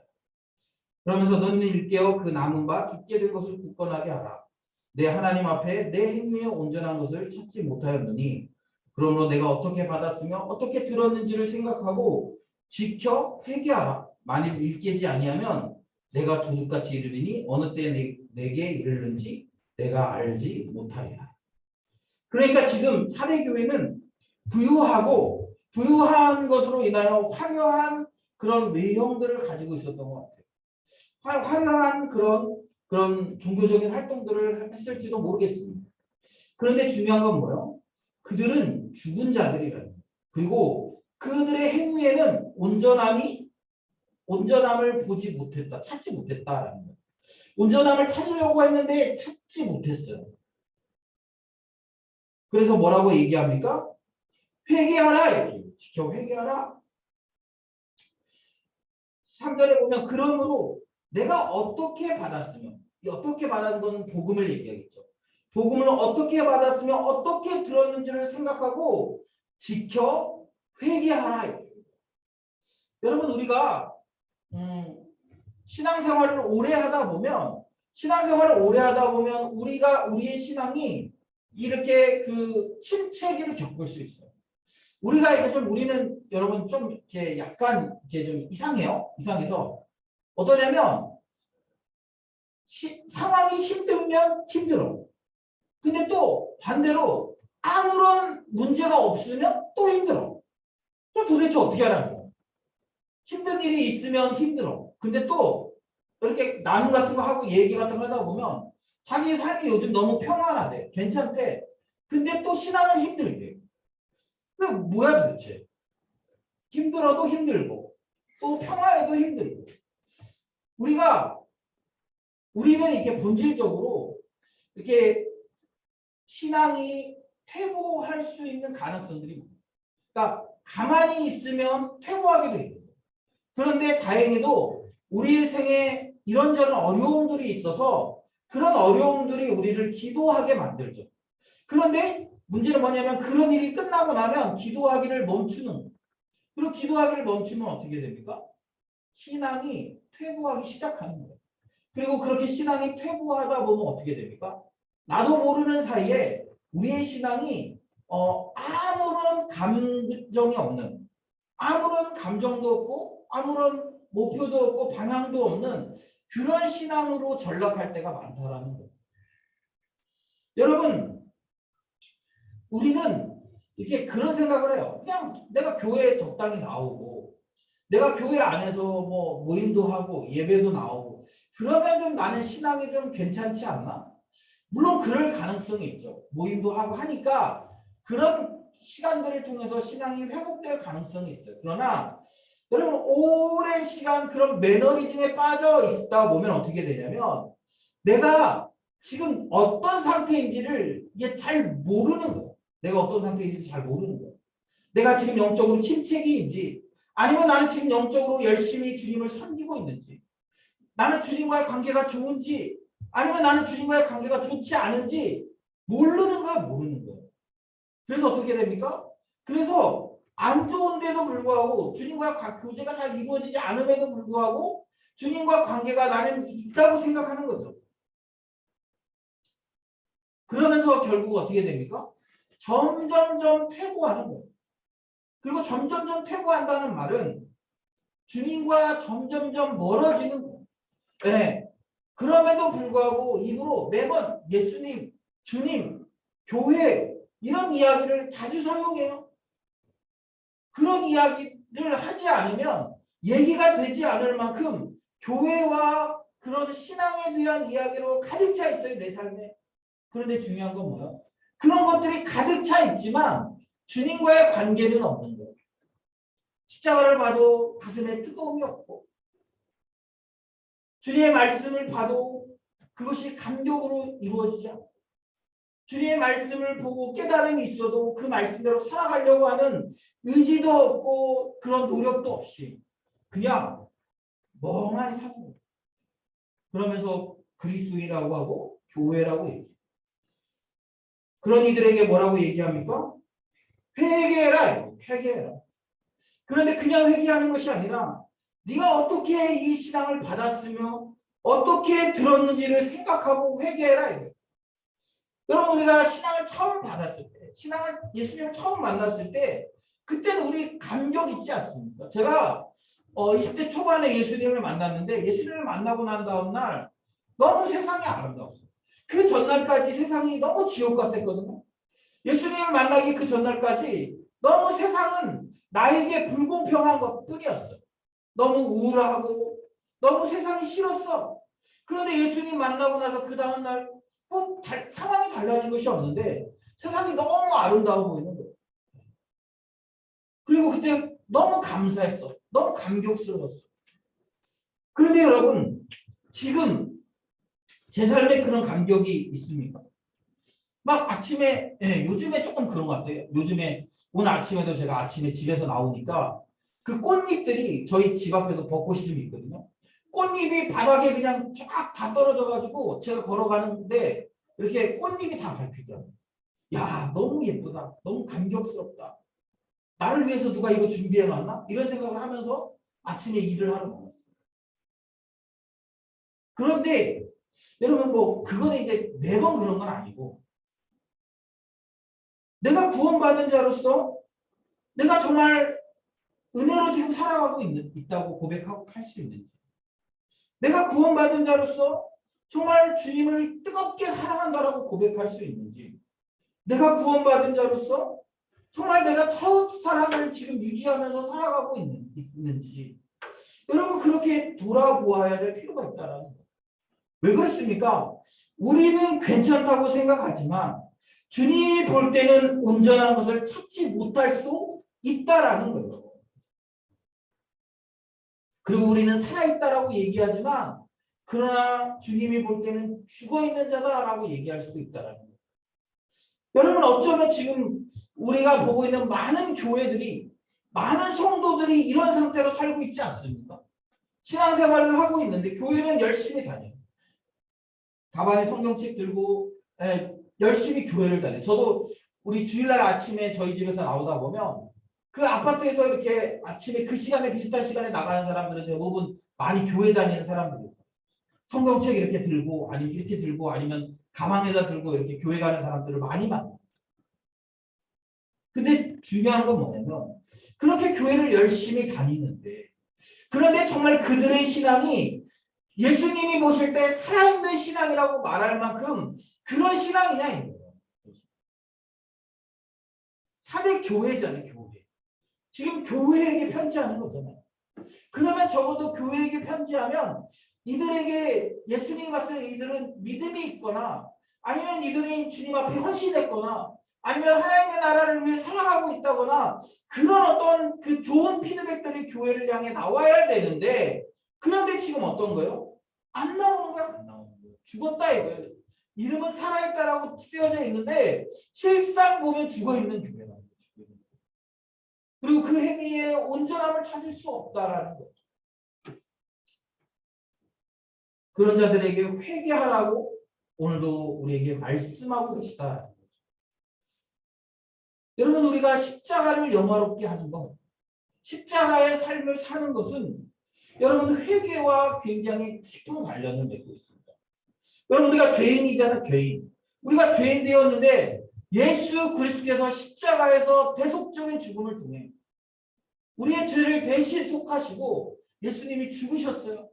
그러면서 너는 일깨어 그 남은 바 죽게 된 것을 굳건하게 하라. 내 하나님 앞에 내 행위에 온전한 것을 찾지 못하였느니 그러므로 내가 어떻게 받았으며 어떻게 들었는지를 생각하고 지켜 회개하라. 만일 일깨지 아니하면 내가 도둑같이 이르리니 어느 때 내게 이르는지 내가 알지 못하리라. 그러니까 지금 사대교회는 부유한 것으로 인하여 화려한 그런 외형들을 가지고 있었던 것 같아요. 화려한 그런 종교적인 활동들을 했을지도 모르겠습니다. 그런데 중요한 건 뭐예요? 그들은 죽은 자들이라는 거예요. 그리고 그들의 행위에는 온전함을 보지 못했다, 찾지 못했다라는 거예요. 온전함을 찾으려고 했는데 찾지 못했어요. 그래서 뭐라고 얘기합니까? 회개하라 이렇게 지켜 회개하라. 3절에 보면 그러므로 내가 어떻게 받았으면 어떻게 받은 건 복음을 얘기하겠죠. 복음을 어떻게 받았으면 어떻게 들었는지를 생각하고 지켜 회개하라. 여러분 우리가 신앙생활을 오래 하다 보면 우리의 신앙이 이렇게 그 침체기를 겪을 수 있어요. 우리는 여러분 좀 이렇게 약간 이렇게 좀 이상해서 어떠냐면 상황이 힘들면 힘들어. 근데 또 반대로 아무런 문제가 없으면 또 힘들어. 또 도대체 어떻게 하라는 거야? 힘든 일이 있으면 힘들어. 근데 또 이렇게 나눔 같은 거 하고 얘기 같은 거 하다 보면 자기 삶이 요즘 너무 평안하대. 괜찮대. 근데 또 신앙은 힘들대. 그 뭐야 도대체? 힘들어도 힘들고 또 평화에도 힘들고. 우리는 이렇게 본질적으로 이렇게 신앙이 퇴보할 수 있는 가능성들이 많아요. 그러니까 가만히 있으면 퇴보하게 돼요. 그런데 다행히도 우리 생에 이런저런 어려움들이 있어서 그런 어려움들이 우리를 기도하게 만들죠. 그런데 문제는 뭐냐면 그런 일이 끝나고 나면 기도하기를 멈추는 거예요. 그리고 기도하기를 멈추면 어떻게 됩니까? 신앙이 퇴보하기 시작하는 거예요. 그리고 그렇게 신앙이 퇴보하다 보면 어떻게 됩니까? 나도 모르는 사이에 우리의 신앙이 아무런 감정이 없는, 아무런 감정도 없고 아무런 목표도 없고 방향도 없는 그런 신앙으로 전락할 때가 많다라는 거예요. 여러분, 우리는 이렇게 그런 생각을 해요. 그냥 내가 교회에 적당히 나오고 내가 교회 안에서 뭐 모임도 하고 예배도 나오고 그러면 좀 나는 신앙이 좀 괜찮지 않나? 물론 그럴 가능성이 있죠. 모임도 하고 하니까 그런 시간들을 통해서 신앙이 회복될 가능성이 있어요. 그러나 여러분 오랜 시간 그런 매너리즘에 빠져 있다 보면 어떻게 되냐면 내가 지금 어떤 상태인지를 이게 잘 모르는 거예요. 내가 어떤 상태인지 잘 모르는 거예요. 내가 지금 영적으로 침체기인지 아니면 나는 지금 영적으로 열심히 주님을 섬기고 있는지 나는 주님과의 관계가 좋은지 아니면 나는 주님과의 관계가 좋지 않은지 모르는 거야 모르는 거예요. 그래서 어떻게 됩니까? 그래서 안 좋은데도 불구하고 주님과 교제가 잘 이루어지지 않음에도 불구하고 주님과 관계가 나는 있다고 생각하는 거죠. 그러면서 결국 어떻게 됩니까? 점점점 퇴보하는 거예요. 그리고 점점점 퇴보한다는 말은 주님과 점점점 멀어지는 거예요. 네. 그럼에도 불구하고 입으로 매번 예수님, 주님, 교회 이런 이야기를 자주 사용해요. 그런 이야기를 하지 않으면 얘기가 되지 않을 만큼 교회와 그런 신앙에 대한 이야기로 가득 차 있어요. 내 삶에. 그런데 중요한 건 뭐예요? 그런 것들이 가득 차 있지만 주님과의 관계는 없는 거예요. 십자가를 봐도 가슴에 뜨거움이 없고 주님의 말씀을 봐도 그것이 감격으로 이루어지지 않고 주님의 말씀을 보고 깨달음이 있어도 그 말씀대로 살아가려고 하는 의지도 없고 그런 노력도 없이 그냥 멍하니 사는 거예요. 그러면서 그리스도인이라고 하고 교회라고 얘기해요. 그런 이들에게 뭐라고 얘기합니까? 회개해라. 회개해라. 그런데 그냥 회개하는 것이 아니라 네가 어떻게 이 신앙을 받았으며 어떻게 들었는지를 생각하고 회개해라. 여러분 우리가 신앙을 처음 받았을 때 예수님을 처음 만났을 때 그때는 우리 감격 있지 않습니까? 제가 20대 초반에 예수님을 만났는데 예수님을 만나고 난 다음 날 너무 세상이 아름다웠어요. 그 전날까지 세상이 너무 지옥 같았거든요. 예수님을 만나기 그 전날까지 너무 세상은 나에게 불공평한 것뿐이었어. 너무 우울하고 너무 세상이 싫었어. 그런데 예수님 만나고 나서 그 다음 날 상황이 달라진 것이 없는데 세상이 너무 아름다워 보이는 거예요. 그리고 그때 너무 감사했어. 너무 감격스러웠어. 그런데 여러분 지금 제 삶에 그런 감격이 있습니까? 막 아침에 요즘에 조금 그런 것 같아요. 요즘에 오늘 아침에도 제가 아침에 집에서 나오니까 그 꽃잎들이 저희 집 앞에도 벚꽃이 좀 있거든요. 꽃잎이 바닥에 그냥 쫙 다 떨어져가지고 제가 걸어가는데 이렇게 꽃잎이 다 밟히더라고요. 야 너무 예쁘다. 너무 감격스럽다. 나를 위해서 누가 이거 준비해놨나? 이런 생각을 하면서 아침에 일을 하러 나왔어요. 그런데 여러분 뭐 그거는 이제 매번 그런 건 아니고 내가 구원받은 자로서 내가 정말 은혜로 지금 살아가고 있다고 고백하고 할 수 있는지 내가 구원받은 자로서 정말 주님을 뜨겁게 사랑한다라고 고백할 수 있는지 내가 구원받은 자로서 정말 내가 첫 사랑을 지금 유지하면서 살아가고 있는지 여러분 그렇게 돌아보아야 될 필요가 있다라는 거예요. 왜 그렇습니까? 우리는 괜찮다고 생각하지만 주님이 볼 때는 온전한 것을 찾지 못할 수도 있다라는 거예요. 그리고 우리는 살아있다라고 얘기하지만 그러나 주님이 볼 때는 죽어있는 자다라고 얘기할 수도 있다라는 거예요. 여러분 어쩌면 지금 우리가 보고 있는 많은 교회들이 많은 성도들이 이런 상태로 살고 있지 않습니까? 신앙생활을 하고 있는데 교회는 열심히 다녀요. 가방에 성경책 들고 열심히 교회를 다녀요. 저도 우리 주일날 아침에 저희 집에서 나오다 보면 그 아파트에서 이렇게 아침에 그 시간에 비슷한 시간에 나가는 사람들은 대부분 많이 교회 다니는 사람들이에요. 성경책 이렇게 들고 아니면 이렇게 들고 아니면 가방에다 들고 이렇게 교회 가는 사람들을 많이 만나요. 근데 중요한 건 뭐냐면 그렇게 교회를 열심히 다니는데 그런데 정말 그들의 신앙이 예수님이 보실 때 살아있는 신앙이라고 말할 만큼 그런 신앙이냐 이거예요. 사대 교회잖아요. 교회. 지금 교회에게 편지하는 거잖아요. 그러면 적어도 교회에게 편지하면 이들에게 예수님이 봤을 때 이들은 믿음이 있거나 아니면 이들이 주님 앞에 헌신했거나 아니면 하나님의 나라를 위해 살아가고 있다거나 그런 어떤 그 좋은 피드백들이 교회를 향해 나와야 되는데 그런데 지금 어떤 거예요? 안 나오는 거야. 안 나오는 거예요. 죽었다 이거예요. 이름은 살아있다라고 쓰여져 있는데 실상 보면 죽어있는 교회라는 거죠. 그리고 그 행위의 온전함을 찾을 수 없다라는 거죠. 그런 자들에게 회개하라고 오늘도 우리에게 말씀하고 계시다. 여러분 우리가 십자가를 영화롭게 하는 것, 십자가의 삶을 사는 것은 여러분 회개와 굉장히 깊은 관련을 맺고 있습니다. 여러분 우리가 죄인이잖아요. 죄인. 우리가 죄인 되었는데 예수 그리스도께서 십자가에서 대속적인 죽음을 통해 우리의 죄를 대신 속하시고 예수님이 죽으셨어요.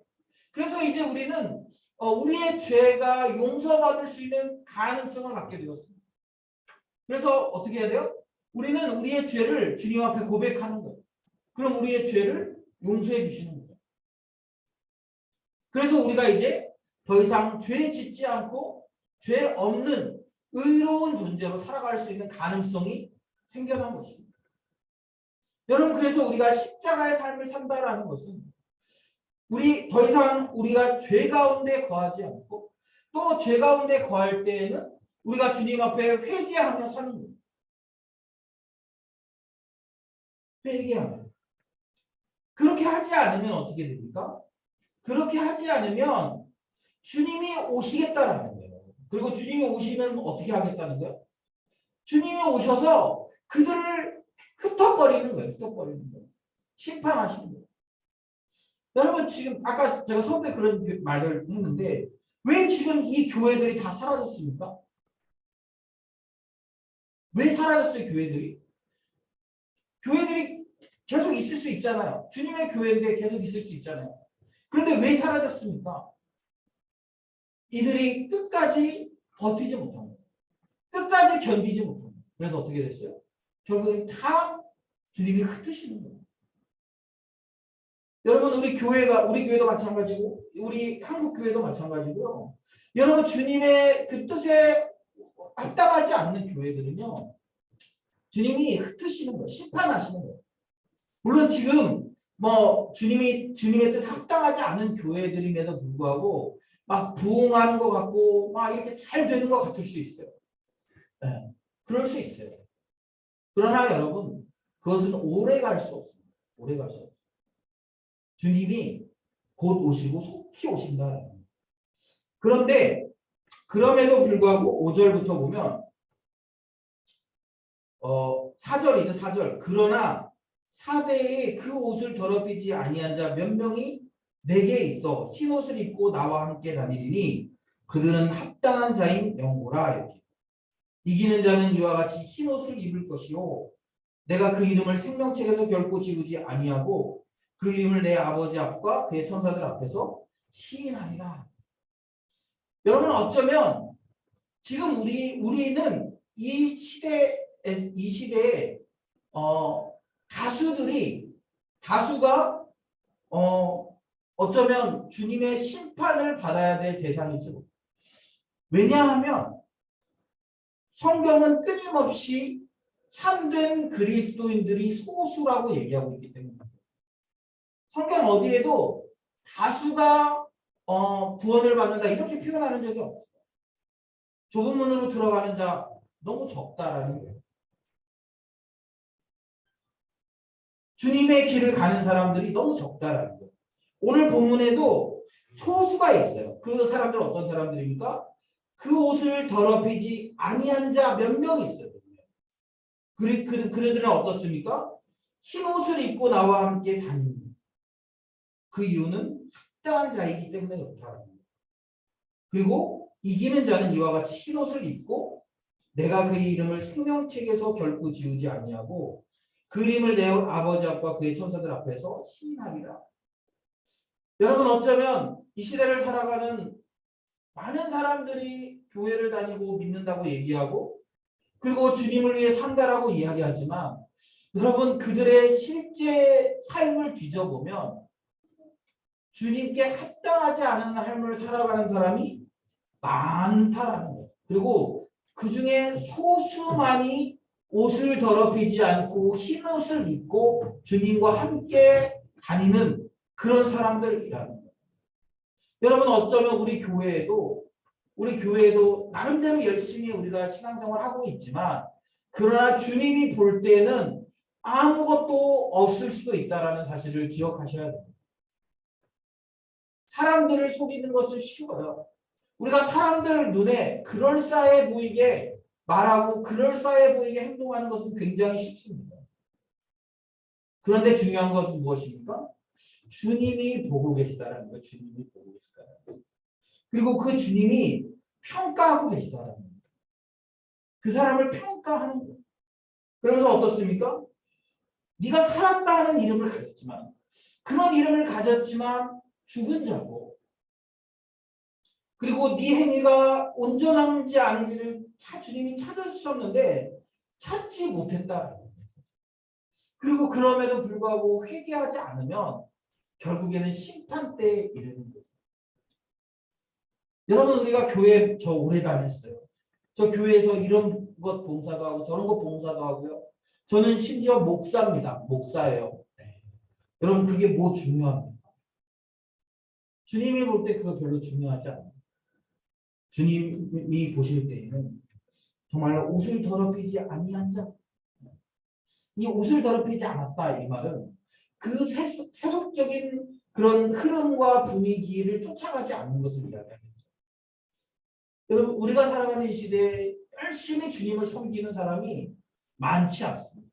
그래서 이제 우리는 우리의 죄가 용서받을 수 있는 가능성을 갖게 되었습니다. 그래서 어떻게 해야 돼요? 우리는 우리의 죄를 주님 앞에 고백하는 거예요. 그럼 우리의 죄를 용서해 주시는 거죠. 그래서 우리가 이제 더 이상 죄 짓지 않고 죄 없는 의로운 존재로 살아갈 수 있는 가능성이 생겨난 것입니다. 여러분 그래서 우리가 십자가의 삶을 산다라는 것은 우리 더 이상 우리가 죄 가운데 거하지 않고 또 죄 가운데 거할 때에는 우리가 주님 앞에 회개하며 사는 거예요. 회개하며. 그렇게 하지 않으면 어떻게 됩니까? 그렇게 하지 않으면 주님이 오시겠다라는 거예요. 그리고 주님이 오시면 어떻게 하겠다는 거예요? 주님이 오셔서 그들을 흩어버리는 거예요. 흩어버리는 거예요. 심판하시는 거예요. 여러분 지금 아까 제가 처음에 그런 말을 했는데 왜 지금 이 교회들이 다 사라졌습니까? 왜 사라졌어요 교회들이? 교회들이 계속 있을 수 있잖아요. 주님의 교회인데 계속 있을 수 있잖아요. 그런데 왜 사라졌습니까? 이들이 끝까지 버티지 못한 거예요. 끝까지 견디지 못한 거예요. 그래서 어떻게 됐어요? 결국엔 다 주님이 흩으시는 거예요. 여러분 우리 교회도 마찬가지고 우리 한국 교회도 마찬가지고요. 여러분 주님의 그 뜻에 합당하지 않는 교회들은요. 주님이 흩으시는 거예요. 심판하시는 거예요. 물론 지금 뭐 주님의 뜻에 합당하지 않은 교회들임에도 불구하고 막 부흥하는 것 같고 막 이렇게 잘 되는 것 같을 수 있어요. 네, 그럴 수 있어요. 그러나 여러분 그것은 오래 갈 수 없습니다. 오래 갈 수 없어요. 주님이 곧 오시고 속히 오신다. 그런데 그럼에도 불구하고 5절부터 보면 4절이죠. 4절. 그러나 사대에 그 옷을 더럽히지 아니한 자 몇 명이 내게 있어 흰 옷을 입고 나와 함께 다니리니 그들은 합당한 자인 명고라. 이렇게. 이기는 자는 이와 같이 흰 옷을 입을 것이요 내가 그 이름을 생명책에서 결코 지우지 아니하고 그 이름을 내 아버지 앞과 그의 천사들 앞에서 시인하리라. 여러분 어쩌면 지금 우리는 이 시대에 다수가 어쩌면 주님의 심판을 받아야 될 대상일지 모릅니다. 왜냐하면 성경은 끊임없이 참된 그리스도인들이 소수라고 얘기하고 있기 때문입니다. 성경 어디에도 다수가 구원을 받는다 이렇게 표현하는 적이 없어요. 좁은 문으로 들어가는 자 너무 적다라는 거예요. 주님의 길을 가는 사람들이 너무 적다라는 거예요. 오늘 본문에도 소수가 있어요. 그 사람들은 어떤 사람들입니까? 그 옷을 더럽히지 아니한 자 몇 명 있어요. 그들은 어떻습니까? 흰 옷을 입고 나와 함께 다닙니다. 그 이유는 합당한 자이기 때문에 그렇다는 거예요. 그리고 이기는 자는 이와 같이 흰 옷을 입고 내가 그의 이름을 생명책에서 결코 지우지 아니하고 그 이름을 내 아버지 앞과 그의 천사들 앞에서 시인하리라. 여러분 어쩌면 이 시대를 살아가는 많은 사람들이 교회를 다니고 믿는다고 얘기하고 그리고 주님을 위해 산다라고 이야기하지만 여러분 그들의 실제 삶을 뒤져보면 주님께 합당하지 않은 삶을 살아가는 사람이 많다라는 거예요. 그리고 그 중에 소수만이 옷을 더럽히지 않고 흰 옷을 입고 주님과 함께 다니는 그런 사람들이라는 거예요. 여러분 어쩌면 우리 교회에도 나름대로 열심히 우리가 신앙생활을 하고 있지만 그러나 주님이 볼 때는 아무것도 없을 수도 있다는 사실을 기억하셔야 됩니다. 사람들을 속이는 것은 쉬워요. 우리가 사람들 눈에 그럴싸해 보이게 말하고 그럴싸해 보이게 행동하는 것은 굉장히 쉽습니다. 그런데 중요한 것은 무엇입니까? 주님이 보고 계시다라는 거, 주님이 보고 계시다라는 거. 그리고 그 주님이 평가하고 계시다라는 거. 그 사람을 평가하는 거. 그러면서 어떻습니까? 네가 살았다 하는 이름을 가졌지만 그런 이름을 가졌지만 죽은 자고 그리고 네 행위가 온전한지 아닌지를 주님이 찾으셨는데 찾지 못했다. 그리고 그럼에도 불구하고 회개하지 않으면 결국에는 심판대에 이르는 거죠. 여러분 우리가 교회 저 오래 다녔어요. 저 교회에서 이런 것 봉사도 하고 저런 것 봉사도 하고요. 저는 심지어 목사입니다. 목사예요. 네. 여러분 그게 뭐 중요합니까? 주님이 볼 때 그거 별로 중요하지 않아요. 주님이 보실 때에는 정말 옷을 더럽히지 아니한 자. 이 옷을 더럽히지 않았다 이 말은 그 세속적인 그런 흐름과 분위기를 쫓아가지 않는 것을 이야기합니다. 여러분 우리가 살아가는 이 시대에 열심히 주님을 섬기는 사람이 많지 않습니다.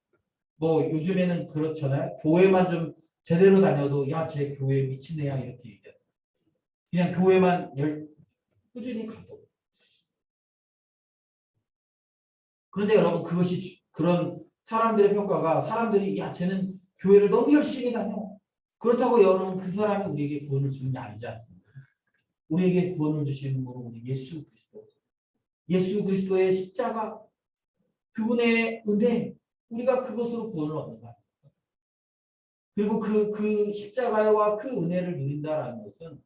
뭐 요즘에는 그렇잖아요. 교회만 좀 제대로 다녀도 야 쟤 교회 미친 애야 이렇게 얘기해요. 그냥 교회만 꾸준히 가도. 그런데 여러분 그것이 그런 사람들의 평가가 사람들이 야 쟤는 교회를 너무 열심히 다녀. 그렇다고 여러분 그 사람이 우리에게 구원을 주는 게 아니지 않습니까? 우리에게 구원을 주시는 분은 우리 예수 그리스도. 예수 그리스도의 십자가 그분의 은혜 우리가 그것으로 구원을 얻는다. 그리고 그 십자가와 그 은혜를 누린다라는 것은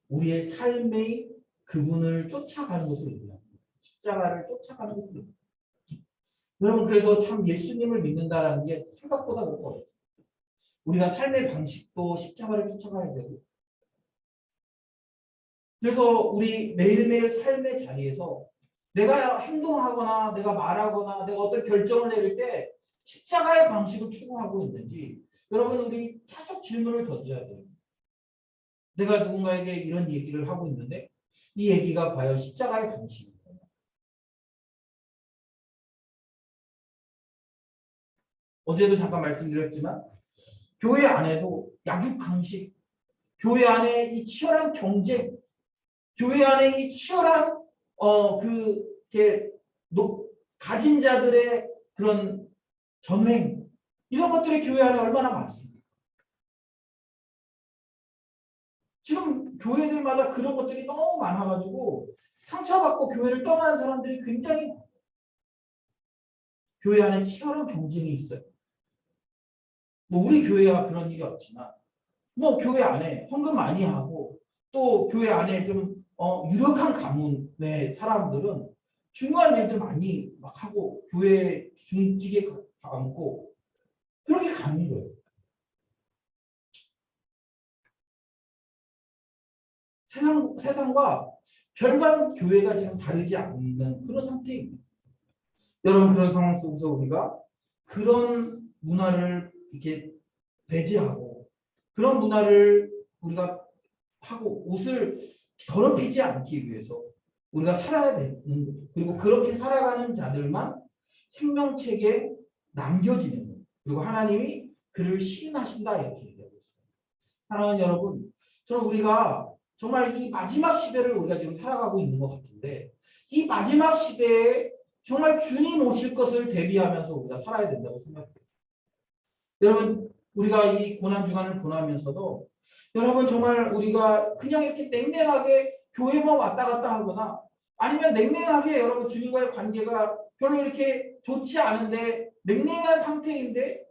우리의 삶의 그분을 쫓아가는 것을 의미합니다. 십자가를 쫓아가는 것을 의미합니다. 여러분 그래서 참 예수님을 믿는다라는 게 생각보다 그렇고 어렵습니다. 우리가 삶의 방식도 십자가를 쫓아가야 되고 그래서 우리 매일매일 삶의 자리에서 내가 행동하거나 내가 말하거나 내가 어떤 결정을 내릴 때 십자가의 방식을 추구하고 있는지 여러분 우리 계속 질문을 던져야 돼요. 내가 누군가에게 이런 얘기를 하고 있는데 이 얘기가 과연 십자가의 방식인가요? 어제도 잠깐 말씀드렸지만 교회 안에도 약육강식, 교회 안에 이 치열한 경쟁, 교회 안에 이 치열한 가진 자들의 그런 전횡 이런 것들이 교회 안에 얼마나 많습니까? 지금 교회들마다 그런 것들이 너무 많아가지고 상처받고 교회를 떠나는 사람들이 굉장히 교회 안에 치열한 경쟁이 있어요. 뭐 우리 교회가 그런 일이 없지만 뭐 교회 안에 헌금 많이 하고 또 교회 안에 좀 유력한 가문의 사람들은 중요한 일들 많이 막 하고 교회 중직에 감고 그렇게 가는 거예요. 세상과 별반 교회가 지금 다르지 않는 그런 상태입니다. 여러분, 그런 상황 속에서 우리가 그런 문화를 이렇게 배제하고 그런 문화를 우리가 하고 옷을 더럽히지 않기 위해서 우리가 살아야 되는 거죠. 그리고 그렇게 살아가는 자들만 생명책에 남겨지는 거예요. 그리고 하나님이 그를 시인하신다 이렇게 얘기하고 있어요. 사랑하는 여러분, 저는 우리가 정말 이 마지막 시대를 우리가 지금 살아가고 있는 것 같은데 이 마지막 시대에 정말 주님 오실 것을 대비하면서 우리가 살아야 된다고 생각해요. 여러분, 우리가 이 고난주간을 보내면서도 여러분 정말 우리가 그냥 이렇게 냉랭하게 교회만 왔다 갔다 하거나 아니면 냉랭하게 여러분 주님과의 관계가 별로 이렇게 좋지 않은데 냉랭한 상태인데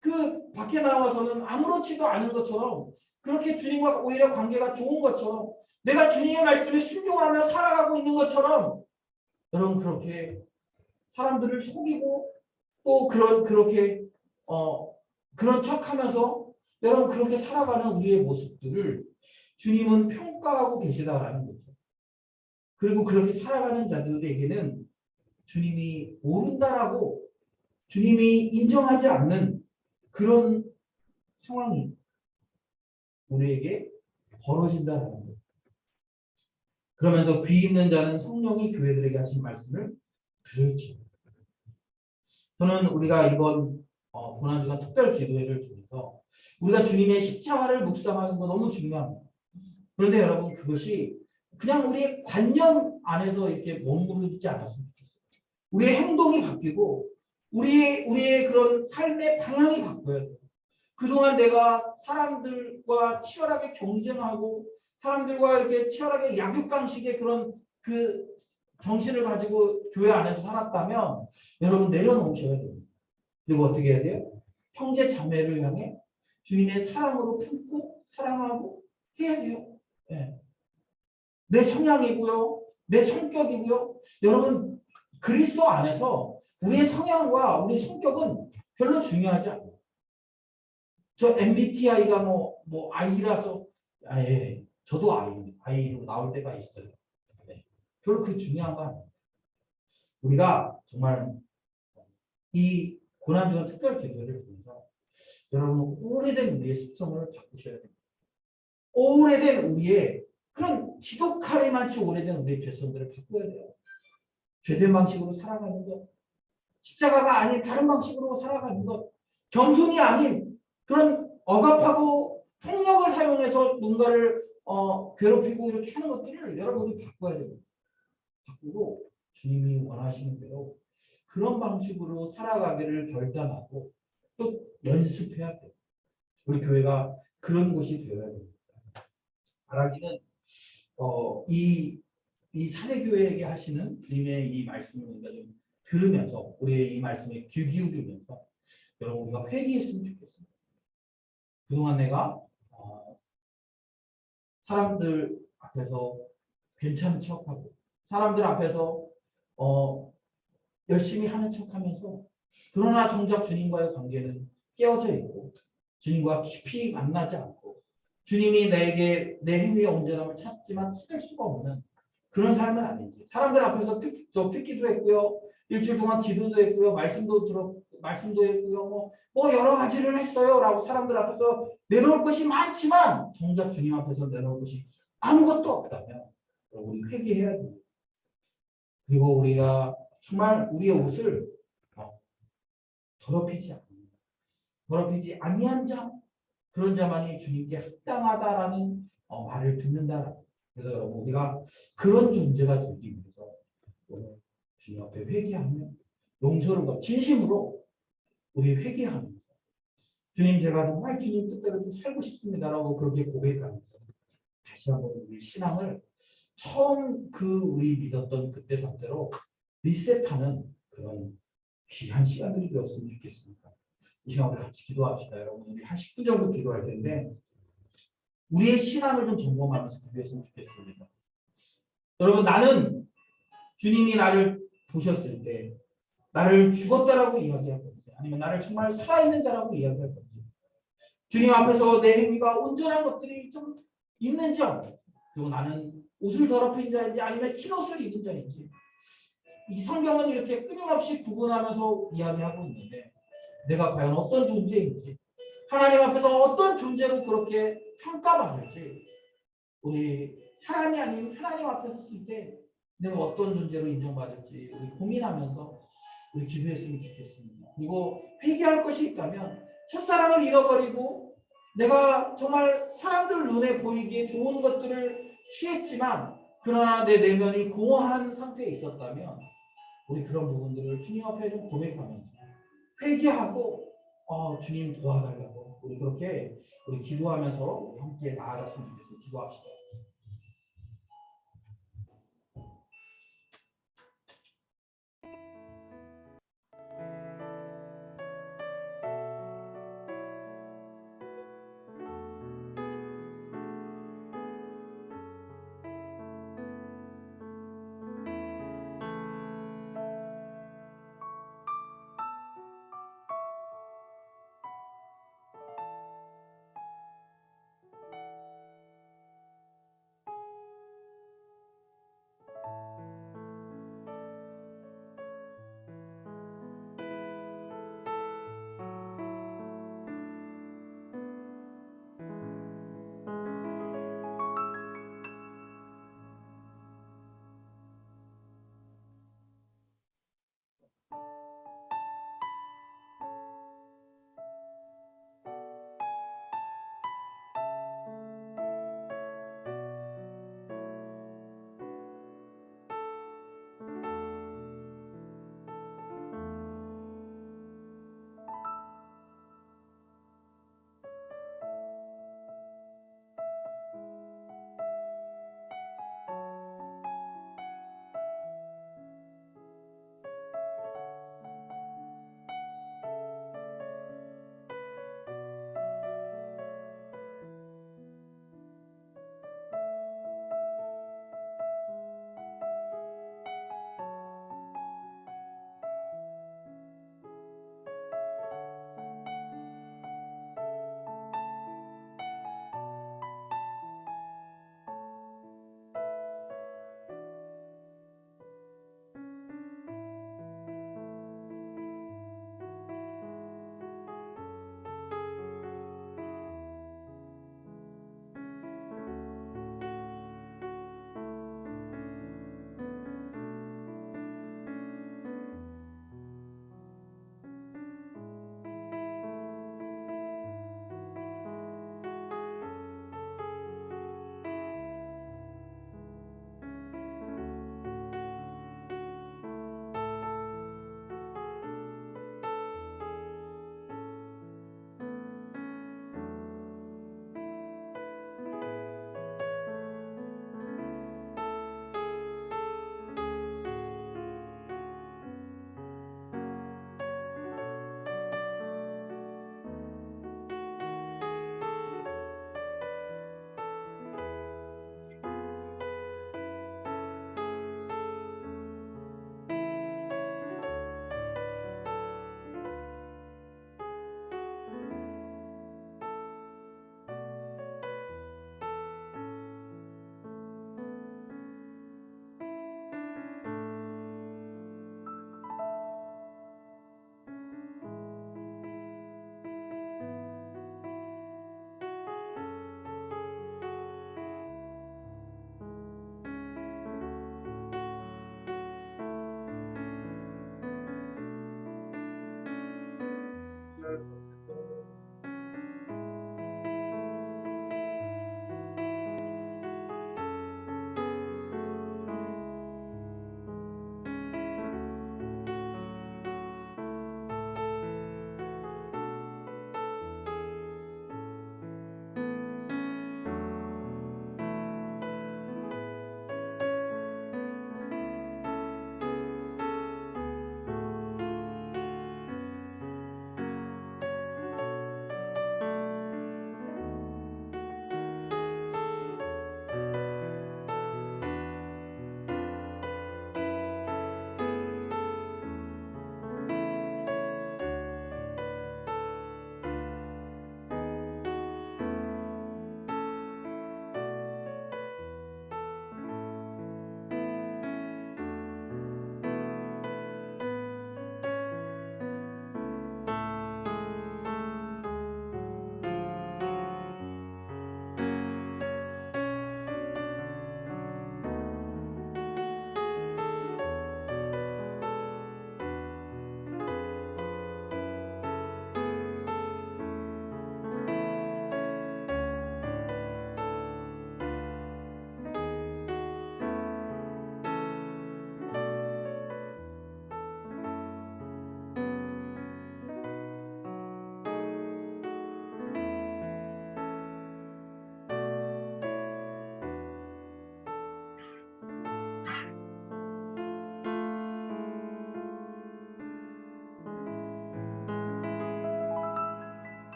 그 밖에 나와서는 아무렇지도 않은 것처럼 그렇게 주님과 오히려 관계가 좋은 것처럼 내가 주님의 말씀에 순종하며 살아가고 있는 것처럼 여러분 그렇게 사람들을 속이고 또 그렇게 그런 척하면서 여러분 그렇게 살아가는 우리의 모습들을 주님은 평가하고 계시다라는 거죠. 그리고 그렇게 살아가는 자들에게는 주님이 모른다라고 주님이 인정하지 않는 그런 상황이 우리에게 벌어진다라는 거예요. 그러면서 귀 있는 자는 성령이 교회들에게 하신 말씀을 들을지. 저는 우리가 이번 고난주간 특별 기도회를 통해서 우리가 주님의 십자가를 묵상하는 거 너무 중요합니다. 그런데 여러분 그것이 그냥 우리의 관념 안에서 이렇게 머무르지 않았으면 좋겠어요. 우리의 행동이 바뀌고 우리의 그런 삶의 방향이 바뀌어야 돼요. 그동안 내가 사람들과 치열하게 경쟁하고 사람들과 이렇게 치열하게 약육강식의 그런 그 정신을 가지고 교회 안에서 살았다면 여러분 내려놓으셔야 됩니다. 그리고 어떻게 해야 돼요? 형제 자매를 향해 주님의 사랑으로 품고 사랑하고 해야 돼요. 네. 내 성향이고요. 내 성격이고요. 여러분 그리스도 안에서 우리의 성향과 우리 성격은 별로 중요하지 않아요. 저 MBTI가 뭐 I라서 예, 저도 I로 나올 때가 있어요. 네. 별로 그게 중요한 거 아니에요. 우리가 정말 이 고난주간 특별 기도를 통해서 여러분 오래된 우리의 습성을 바꾸셔야 됩니다. 오래된 우리의 그런 지독하리 많지 오래된 우리의 죄성들을 바꿔야 돼요. 죄된 방식으로 살아가는 것, 십자가가 아닌 다른 방식으로 살아가는 것, 겸손이 아닌 그런 억압하고 폭력을 사용해서 누군가를 괴롭히고 이렇게 하는 것들을 여러분이 바꿔야 됩니다. 바꾸고 주님이 원하시는 대로 그런 방식으로 살아가기를 결단하고 또 연습해야 돼요. 우리 교회가 그런 곳이 되어야 됩니다. 바라기는 이 사대교회에게 하시는 주님의 이 말씀을 우리가 좀 들으면서 우리의 이 말씀에 귀 기울이면서 여러분 우리가 회개했으면 좋겠습니다. 그동안 내가 사람들 앞에서 괜찮은 척하고 사람들 앞에서 열심히 하는 척하면서 그러나 정작 주님과의 관계는 깨어져 있고 주님과 깊이 만나지 않고 주님이 내게 내 행위의 온전함을 찾지만 찾을 수가 없는 그런 삶은 아니지. 사람들 앞에서 듣기도 했고요. 일주일 동안 기도도 했고요. 말씀도 했고요. 뭐 여러 가지를 했어요라고 사람들 앞에서 내놓을 것이 많지만 정작 주님 앞에서 내놓을 것이 아무것도 없다면 우리 회개해야 됩니다. 그리고 우리가 정말 우리의 옷을 더럽히지 아니한 자 그런 자만이 주님께 합당하다라는 말을 듣는다. 그래서 여러분 우리가 그런 존재가 되기 위해서 오늘 주님 앞에 회개하며 용서를 진심으로 우리 회개하면서 주님 제가 정말 주님 뜻대로 좀 살고 싶습니다라고 그렇게 고백하면서 다시 한번 우리 신앙을 처음 우리 믿었던 그때 상태로 리셋하는 그런 귀한 시간들이 되었으면 좋겠습니다. 이 시간 우리 같이 기도합시다. 여러분 우리 한 10분 정도 기도할 텐데 우리의 신앙을 좀 점검하면서 기도했으면 좋겠습니다. 여러분 나는 주님이 나를 보셨을 때 나를 죽었다라고 이야기할 건지 아니면 나를 정말 살아있는 자라고 이야기할 건지 주님 앞에서 내 행위가 온전한 것들이 좀 있는지 안 그리고 나는 옷을 더럽힌 자인지 아니면 흰 옷을 입은 자인지 이 성경은 이렇게 끊임없이 구분하면서 이야기하고 있는데 내가 과연 어떤 존재인지 하나님 앞에서 어떤 존재로 그렇게 평가받을지 우리 사람이 아닌 하나님 앞에 섰을 때 내가 어떤 존재로 인정받을지 우리 고민하면서 우리 기도했으면 좋겠습니다. 그리고 회개할 것이 있다면 첫사랑을 잃어버리고 내가 정말 사람들 눈에 보이기에 좋은 것들을 취했지만 그러나 내 내면이 공허한 상태에 있었다면 우리 그런 부분들을 주님 앞에 좀 고백하면서 회개하고 주님 도와달라고 우리 그렇게 우리 기도하면서 우리 함께 나아갔으면 좋겠습니다. 기도합시다.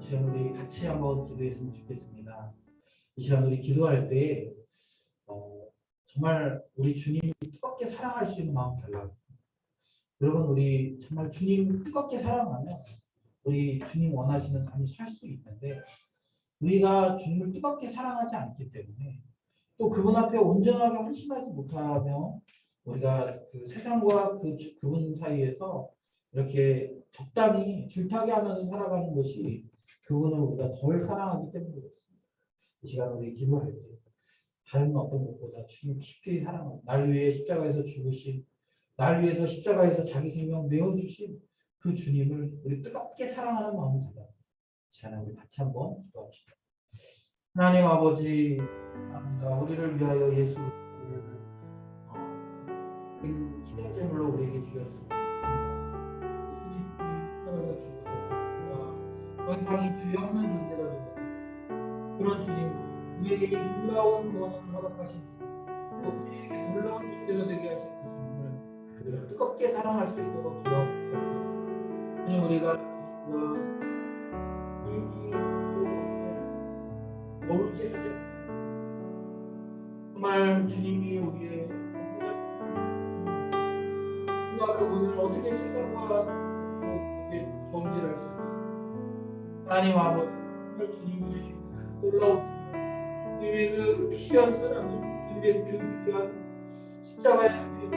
이 시간 우리 같이 한번 기도했으면 좋겠습니다. 이 시간 우리 기도할 때 정말 우리 주님을 뜨겁게 사랑할 수 있는 마음 달라고. 여러분 우리 정말 주님 뜨겁게 사랑하면 우리 주님 원하시는 삶을 살 수 있는데 우리가 주님을 뜨겁게 사랑하지 않기 때문에 또 그분 앞에 온전하게 헌신하지 못하며 우리가 그 세상과 그분 사이에서 이렇게 적당히 줄타기 하면서 살아가는 것이 그분을 우리가 덜 사랑하기 때문에 그렇습니다. 이 시간 우리 기도할 때 다른 어떤 것보다 주님 깊이 사랑하고 날 위해 십자가에서 죽으신 날 위해서 십자가에서 자기 생명 내어주신 그 주님을 우리 뜨겁게 사랑하는 마음이 되다. 시간에 우리 같이 한번 기도합시다. 하나님 아버지 감사합니다. 우리를 위하여 예수 그리스도를 희생제물로 우리에게 주셨습니다. 십자가에서 죽으셨습니다. 더 이상 주여 없는 존재가 되었습니다. 그런 주님 우리에게 놀라운 구원을 허락하신 주님 또 우리에게 놀라운 존재가 되게 하신 그 주님을 우리가 뜨겁게 사랑할 수 있도록 도와주시옵소서. 주님 우리가 거울지 하지 정말 주님이 우리의 우리가 그분을 어떻게 세상과 정질할 수 있습니까? 하나님 아버지 정말 주님의 놀라우신 주님의 그 귀한 사랑을 주님의 그 귀한 십자가의 주님을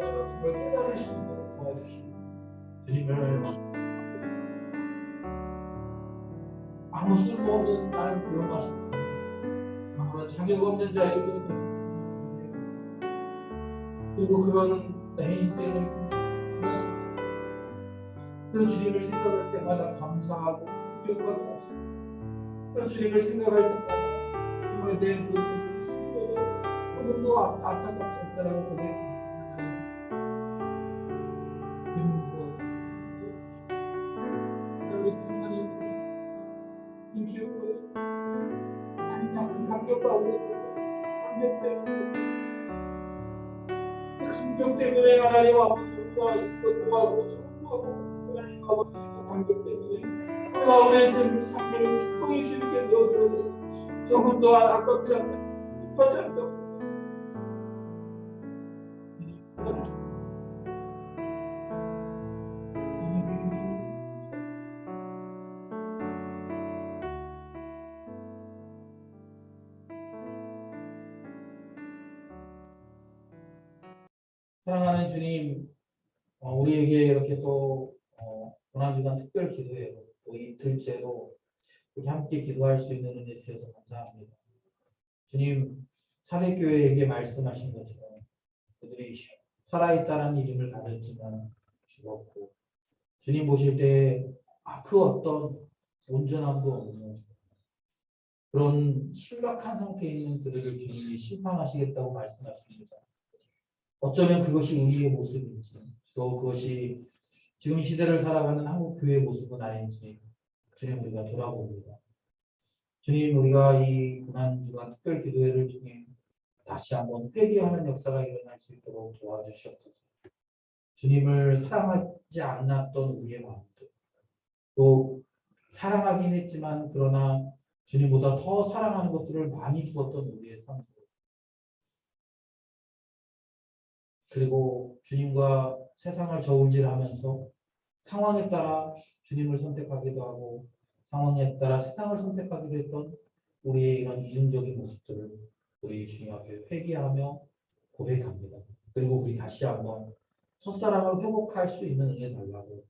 우리가 정말 깨달을 수 있도록 도와주시고 주님을 아무 쓸모없는 나를 부름하신 아무런 자격 없는 자에게 그리고 그런 내 인생을 그런 주님을 생각할 때마다 감사하고 감격하고 하시고 그런 주님을 생각할 때마다 정말 내 모습을 힘들어 조금도 안타깝지 않다라고 고백합니다. 우리 하나님 기억하여 그 감격과 감격 때문에 하나님 아버지가 이것도하고 소구하고 하나님 아버지 감격 때문에 우리가 우리의 삶을 기꺼이 주님께 넣어드려도 조금도 아깝지 않다 기뻐하지 않다 사랑하는 주님 우리에게 이렇게 또 고난주간 특별 기도회 또 이틀째로 이렇게 함께 기도할 수 있는 은혜 주셔서 감사합니다. 주님 사대교회에게 말씀하신 것처럼 그들이 살아있다는 이름을 가졌지만 죽었고 주님 보실 때 그 어떤 온전함도 없는 그런 심각한 상태에 있는 그들을 주님이 심판하시겠다고 말씀하십니다. 어쩌면 그것이 우리의 모습인지 또 그것이 지금 시대를 살아가는 한국 교회의 모습은 아닌지 주님 우리가 돌아봅니다. 주님 우리가 이 고난주간 특별 기도회를 통해 다시 한번 회개하는 역사가 일어날 수 있도록 도와주시옵소서. 주님을 사랑하지 않았던 우리의 마음들 또 사랑하긴 했지만 그러나 주님보다 더 사랑하는 것들을 많이 두었던 우리의 삶들 그리고 주님과 세상을 저울질하면서 상황에 따라 주님을 선택하기도 하고 상황에 따라 세상을 선택하기도 했던 우리의 이런 이중적인 모습들을 우리 주님 앞에 회개하며 고백합니다. 그리고 우리 다시 한번 첫사랑을 회복할 수 있는 은혜 달라고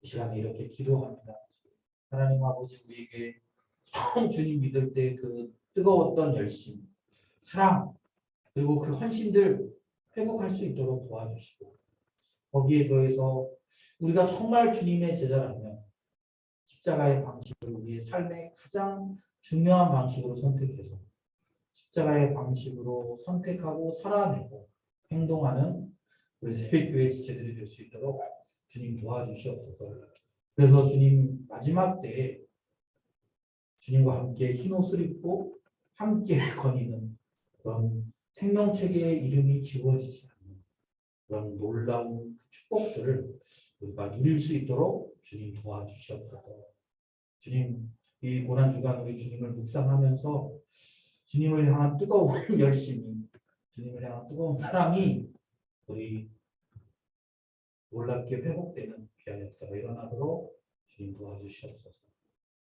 이 시간에 이렇게 기도합니다. 하나님 아버지 우리에게 처음 주님 믿을 때 그 뜨거웠던 열심, 사랑 그리고 그 헌신들 회복할 수 있도록 도와주시고 거기에 더해서 우리가 정말 주님의 제자라면 십자가의 방식을 우리의 삶의 가장 중요한 방식으로 선택해서 십자가의 방식으로 선택하고 살아내고 행동하는 우리 새벽교회 지체들이 될 수 있도록 주님 도와주시옵소서. 그래서 주님 마지막 때에 주님과 함께 흰옷을 입고 함께 거니는 그런 생명체계의 이름이 지워지지 않는 그런 놀라운 축복들을 우리가 누릴 수 있도록 주님 도와주시옵소서. 주님 이 고난 주간 우리 주님을 묵상하면서 주님을 향한 뜨거운 열심이, 주님을 향한 뜨거운 사랑이 우리 놀랍게 회복되는 귀한 역사가 일어나도록 주님 도와주시옵소서.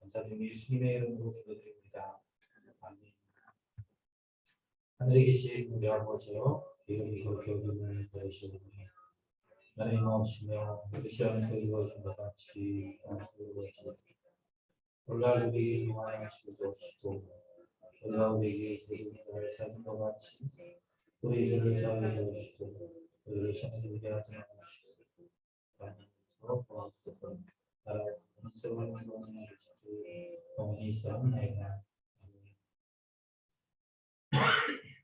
감사드리며 예수님의 이름으로 기도드립니다. 아멘. 하늘에 계신 우리 아버지여, 이름이 거룩히 여김을 받으시오니 나의 마음이며 그릇이 안에서 이루어진 것 같이 땅에서 이루어지고 오늘 우리에게 평안하시고 주옵시고 우리가 우리에게 죄진 자를 사준 것 같이 우리 죄를 사하여 주옵시고 우리를 시험에 들게 하지 마시고 다만 도와주소서. 나라와 권세와 영광을 주시고 영원히 있사옵나이다. 아멘.